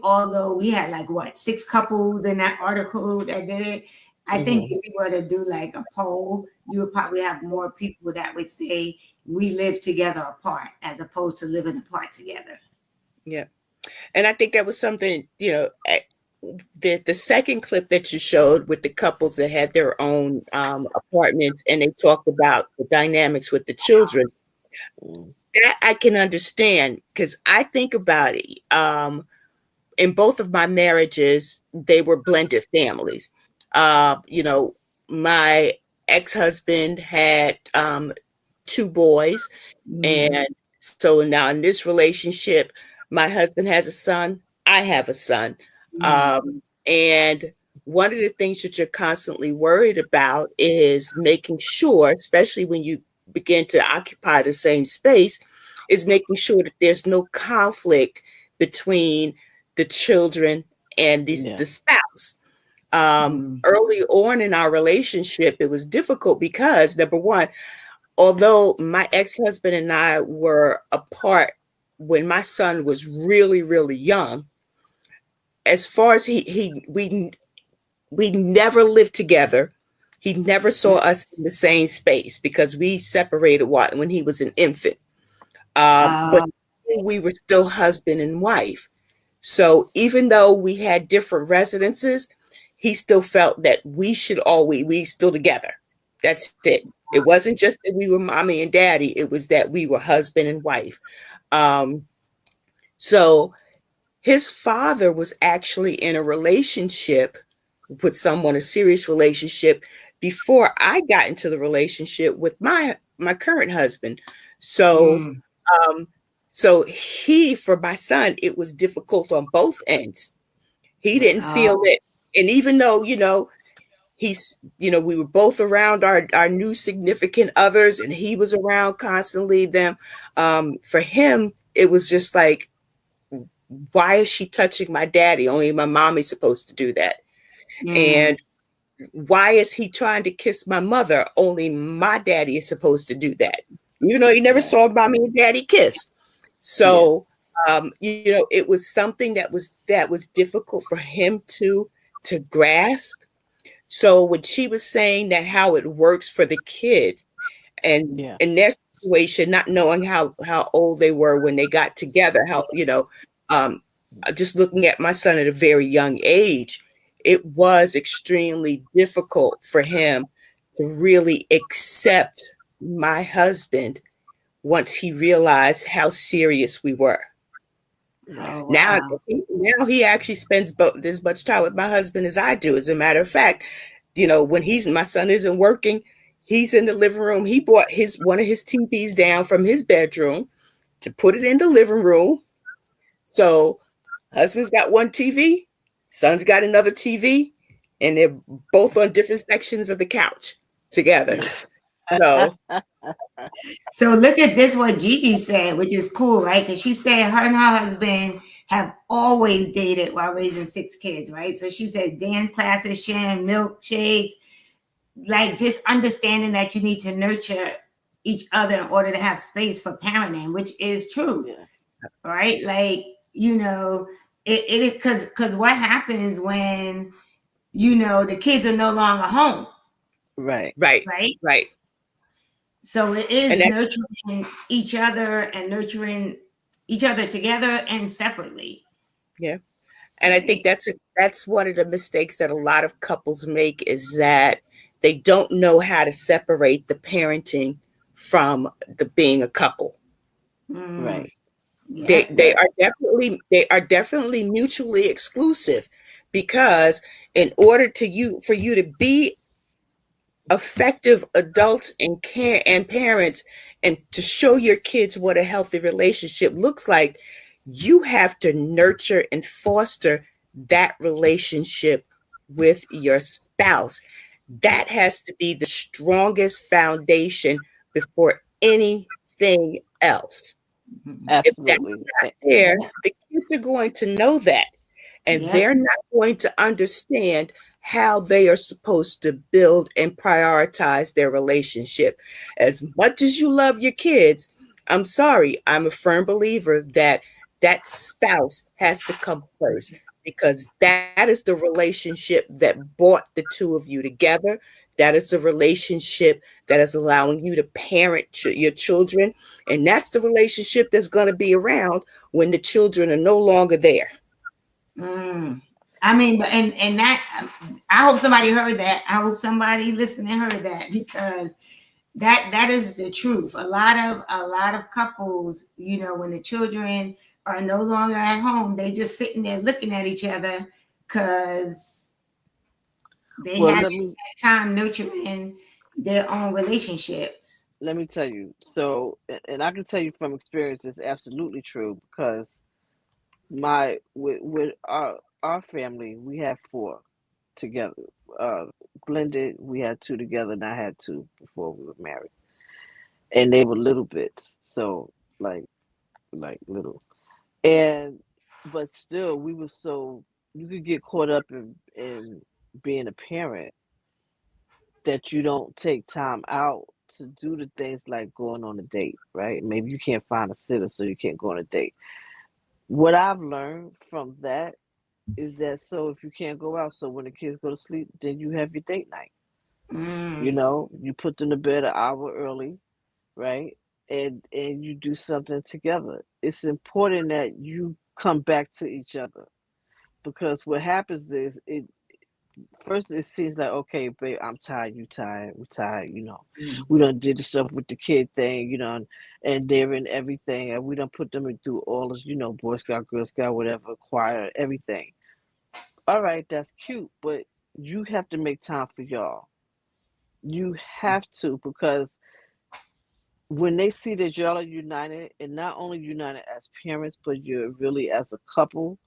although we had like what 6 couples in that article that did it, I think Mm-hmm. if we were to do like a poll, you would probably have more people that would say we live together apart as opposed to living apart together. Yeah. And I think that was something, the second clip that you showed with the couples that had their own apartments and they talked about the dynamics with the children, Mm. that I can understand because I think about it. In both of my marriages, they were blended families. My ex-husband had 2 boys, Mm, and so now in this relationship, my husband has a son, I have a son. mm, And one of the things that you're constantly worried about is making sure, especially when you begin to occupy the same space, is making sure that there's no conflict between the children and Yeah. the spouse. mm. Early on in our relationship, it was difficult because number one, although my ex-husband and I were apart when my son was really, really young, as far as we never lived together. He never saw us in the same space because we separated when he was an infant. But Uh, we were still husband and wife. So even though we had different residences, he still felt that we still together. That's it. It wasn't just that we were mommy and daddy, it was that we were husband and wife. Um, so his father was actually in a relationship with someone, a serious relationship, before I got into the relationship with my current husband. So mm, um, so for my son, it was difficult on both ends. He didn't uh, feel it. And even though, we were both around our new significant others and he was around constantly them, for him, it was just like, why is she touching my daddy? Only my mommy's supposed to do that. mm, And why is he trying to kiss my mother? Only my daddy is supposed to do that. Even though he never Right. saw mommy and daddy kiss. Yeah. So it was something that was difficult for him to grasp. So when she was saying that how it works for the kids and Yeah. in their situation, not knowing how old they were when they got together, um, just looking at my son at a very young age, it was extremely difficult for him to really accept my husband once he realized how serious we were. Yeah. oh Now, wow. now he actually spends as much time with my husband as I do. As a matter of fact, when my son isn't working, he's in the living room. He brought one of his TVs down from his bedroom to put it in the living room. So husband's got one TV, son's got another TV, and they're both on different sections of the couch together. So So look at this what Gigi said, which is cool, right? Because she said her and her husband have always dated while raising 6 kids, right? So she said dance classes, sharing milkshakes, like just understanding that you need to nurture each other in order to have space for parenting, which is true, Yeah. right? Like, it is because what happens when the kids are no longer home, Right. right, right? right, So it and is that's nurturing each other and nurturing each other together and separately, yeah. And I think right? that's one of the mistakes that a lot of couples make is that they don't know how to separate the parenting from the being a couple. Mm, Right. yep. Right. They are definitely mutually exclusive, because in order to you for you to be effective adults and care and parents, and to show your kids what a healthy relationship looks like, you have to nurture and foster that relationship with your spouse. That has to be the strongest foundation before anything else. If that's Absolutely. not there, the kids are going to know that, and Yep. they're not going to understand how they are supposed to build and prioritize their relationship. As much as you love your kids, I'm sorry, I'm a firm believer that that spouse has to come first, because that is the relationship that brought the two of you together. That is the relationship that is allowing you to parent your children, and that's the relationship that's going to be around when the children are no longer there. Mm. I mean, and that I hope somebody heard that. I hope somebody listening heard that, because that is the truth. A lot of couples, when the children are no longer at home, they just sitting there looking at each other because they Well, haven't let me had time nurturing their own relationships. let me tell you. So, and I can tell you from experience, it's absolutely true because my with our family, we have four together. Uh, Blended, we had two together, and I had two before we were married, and they were little bits. So like little, and but still, we were so you could get caught up in being a parent that you don't take time out to do the things like going on a date, right? Maybe you can't find a sitter, so you can't go on a date. What I've learned from that is that so if you can't go out, so when the kids go to sleep, then you have your date night. Mm, You put them to bed an hour early, right? And you do something together. It's important that you come back to each other because what happens is it first it seems like okay, babe, I'm tired, you tired, we tired, Mm. we done did the stuff with the kid thing, and they're in everything, and we done put them through all this, Boy Scout, Girl Scout, whatever, choir, everything. All right, that's cute, but you have to make time for y'all. You have to because when they see that y'all are united and not only united as parents, but you're really as a couple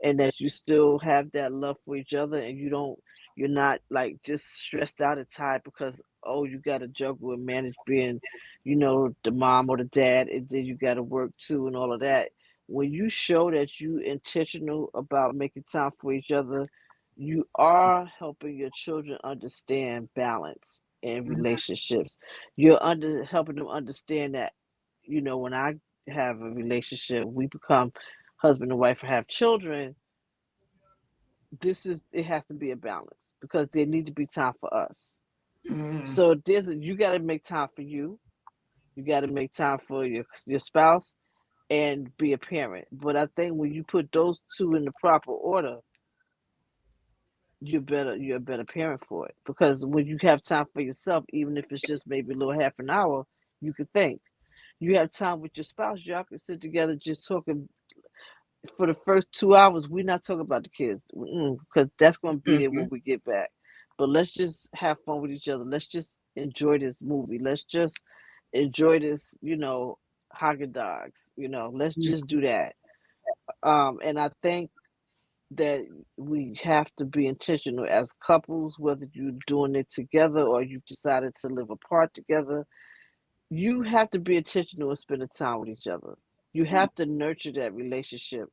and that you still have that love for each other and you're not like just stressed out and tired because oh you gotta juggle and manage being, the mom or the dad and then you gotta work too and all of that. When you show that you intentional about making time for each other, you are helping your children understand balance in mm, relationships. You're under helping them understand that, when I have a relationship, we become husband and wife or have children, it has to be a balance because there need to be time for us. mm, So you got to make time for you. You got to make time for your spouse and be a parent. But I think when you put those two in the proper order, you're a better parent for it because when you have time for yourself, even if it's just maybe a little half an hour, you can think. You have time with your spouse, y'all can sit together just talking for the first 2 hours. We're not talking about the kids because that's going to be there Mhm. when we get back. But let's just have fun with each other. Let's just enjoy this movie. Let's just enjoy this, Haagen Dogs. Let's just do that. And I think that we have to be intentional as couples, whether you're doing it together or you've decided to live apart together. You have to be intentional in spending time with each other. You have to nurture that relationship.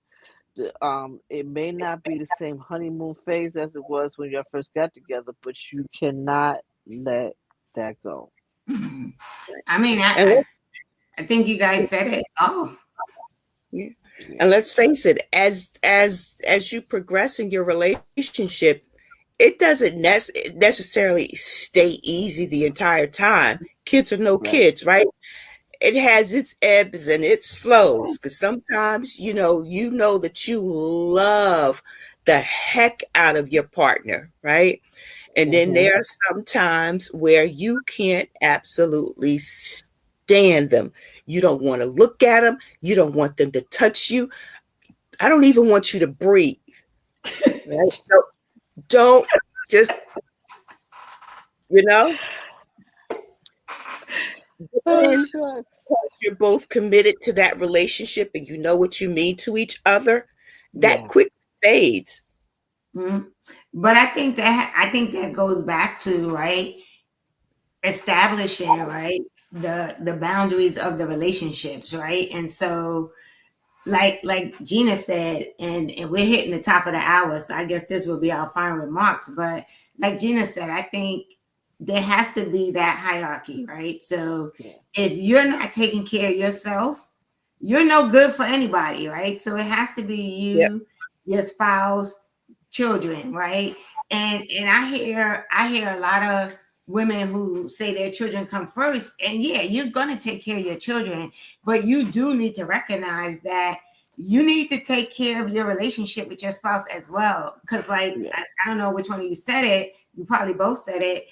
It may not be the same honeymoon phase as it was when y'all first got together, but you cannot let that go. mm. I mean, I, And I, I think you guys said it. Oh, Yeah. Yeah. And let's face it, as you progress in your relationship, it doesn't necessarily stay easy the entire time. Kids are no Right. kids, right? It has its ebbs and its flows, because sometimes you know that you love the heck out of your partner, right? And then Hmm. there are some times where you can't absolutely stand them. You don't want to look at them. You don't want them to touch you. I don't even want you to breathe. Right? So don't just, you know, Oh, then shucks. you're both committed to that relationship and you know what you mean to each other. That Yeah. quick fades. Mhm. But I think that goes back to, right, establishing, right, the boundaries of the relationships, right? And so, like Gina said, and we're hitting the top of the hour, so I guess this will be our final remarks. But like Gina said, I think there has to be that hierarchy, right? So Yeah. if you're not taking care of yourself, you're no good for anybody, right? So it has to be Yep. you, your spouse, children, right? And I hear a lot of women who say their children come first. And yeah, you're gonna take care of your children, but you do need to recognize that you need to take care of your relationship with your spouse as well. Because, like, Yeah. I don't know which one of you said it, you probably both said it.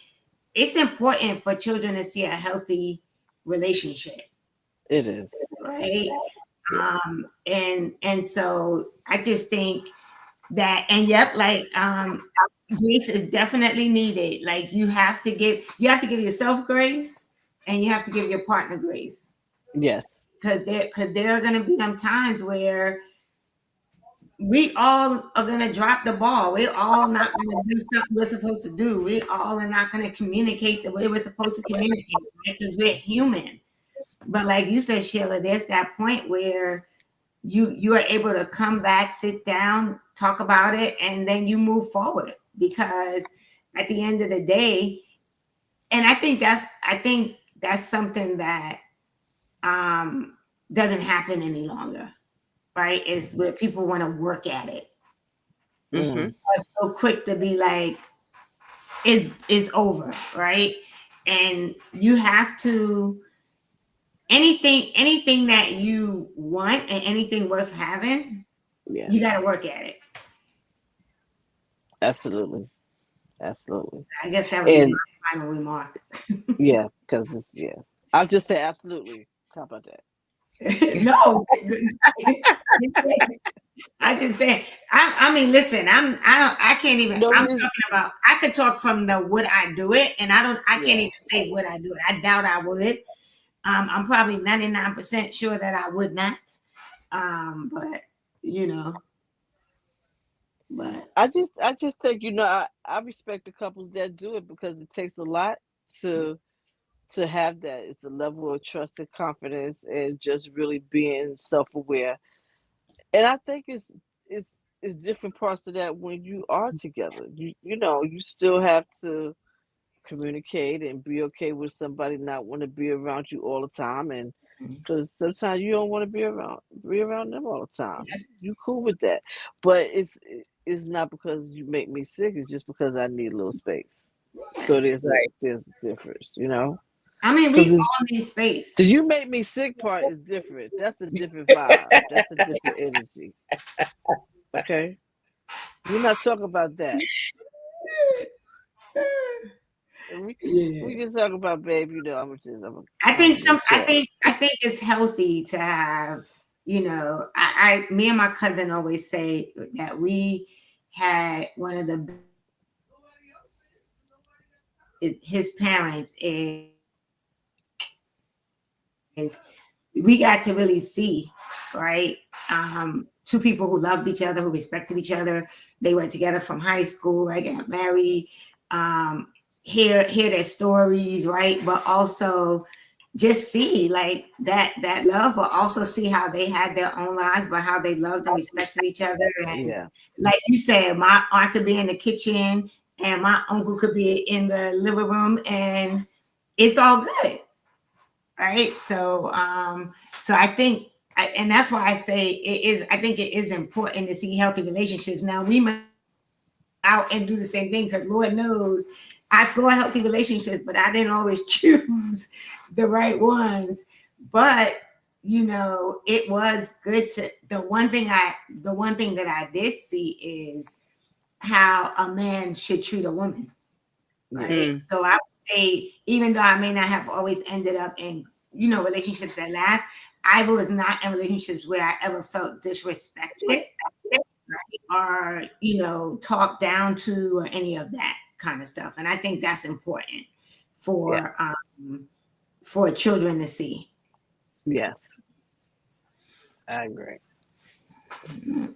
It's important for children to see a healthy relationship, It is. right? Yeah. And so I just think that, and yep, like grace is definitely needed. Like you have to give yourself grace, and you have to give your partner grace, Yes. because there are going to be some times where we all are going to drop the ball. We're all not going to do something we're supposed to do. We all are not going to communicate the way we're supposed to communicate, right? Because we're human. But like you said, Sheila, there's that point where you are able to come back, sit down, talk about it, and then you move forward. Because at the end of the day, and I think that's something that um doesn't happen any longer, right? Is where people want to work at it. Mm-hmm. Mm. Are so quick to be like, is over, right? And you have to, anything that you want and anything worth having, Yeah. you got to work at it. Absolutely. Absolutely. I guess that would be And my final remark. yeah, because it's, yeah. I'll just say absolutely. How about that? No, I just say, I mean, listen, I can't even, No, I'm it's talking about, I could talk from the would I do it, and I can't yeah. even say would I do it. I doubt I would. I'm probably 99% sure that I would not. But you know, but I just think, I respect the couples that do it because it takes a lot to have that. It's a level of trust and confidence and just really being self aware. And I think it's it's different parts of that when you are together. You still have to communicate and be okay with somebody not want to be around you all the time, and because sometimes you don't want to be around them all the time. You cool with that, but it's not because you make me sick. It's just because I need a little space. So there's a Right. there's a difference, you know. I mean, we Because all need space. the "you make me sick" part is different. That's a different vibe. That's a different energy. Okay, we're not talking about that. We Yeah. we can talk about, babe. I I'm think gonna some. I talk. think. I think it's healthy to have. Me and my cousin always say that we had one of the his parents is we got to really see, right? Two people who loved each other, who respected each other. They were together from high school, right? Got married. Hear their stories, right? But also just see like that love, but also see how they had their own lives, but how they loved and respected each other. And Yeah, like you said, my aunt could be in the kitchen and my uncle could be in the living room, and it's all good, right? So I think, and that's why I say it is. I think it is important to see healthy relationships. Now we might out and do the same thing, because Lord knows I saw healthy relationships, but I didn't always choose the right ones. But it was good to the one thing that I did see is how a man should treat a woman, yeah, right? Mm. So I would say, even though I may not have always ended up in relationships that last. I was not in relationships where I ever felt disrespected or, talked down to or any of that kind of stuff. And I think that's important Yeah. for children to see. Yes. I agree. Mhm.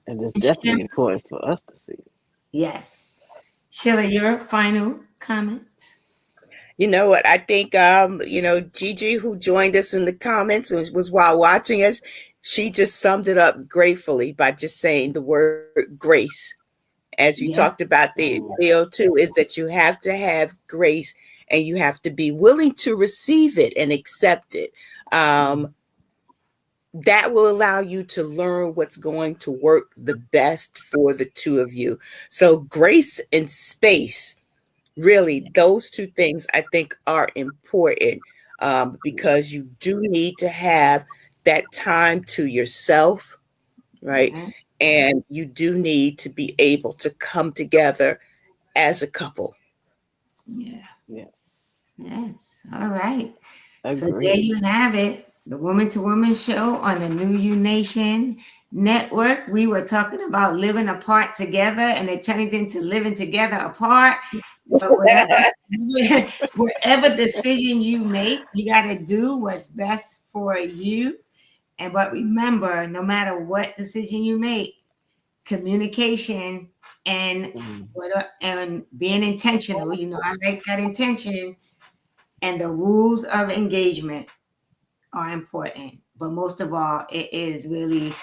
And it's definitely important for us to see. Yes. Sheila, your final comments? You know what? I think, Gigi, who joined us in the comments, was while watching us, she just summed it up gratefully by just saying the word grace. As you Yeah. talked about the deal too, is that you have to have grace and you have to be willing to receive it and accept it. That will allow you to learn what's going to work the best for the two of you. So, grace and space, really, those two things I think are important, because you do need to have that time to yourself, right? Mhm. And you do need to be able to come together as a couple. Yeah. Yes. Yes. All right. So there Agreed. you have it. The Woman to Woman show on the New You Nation network. We were talking about living apart together and it turned into living together apart. But whatever decision you make, you got to do what's best for you. But remember, no matter what decision you make, communication and and being intentional. I like that intention, and the rules of engagement are important. But most of all, it is really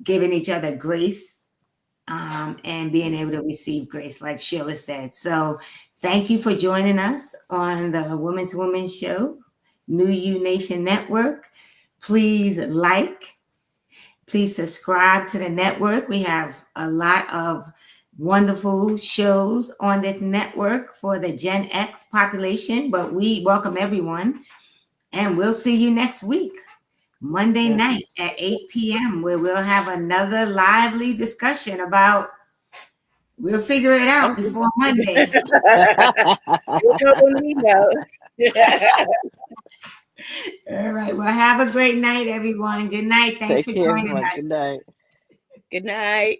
giving each other grace, and being able to receive grace, like Sheila said. So thank you for joining us on the Woman to Woman show, New You Nation Network. Please please subscribe to the network. We have a lot of wonderful shows on this network for the Gen X population, but we welcome everyone. And we'll see you next week, Monday Yes. night at 8 p.m., where we'll have another lively discussion about, we'll figure it out before Monday. You know when we know. All right. Well, have a great night, everyone. Good night. Thanks Take for care, joining everyone. us. Good night. Good night.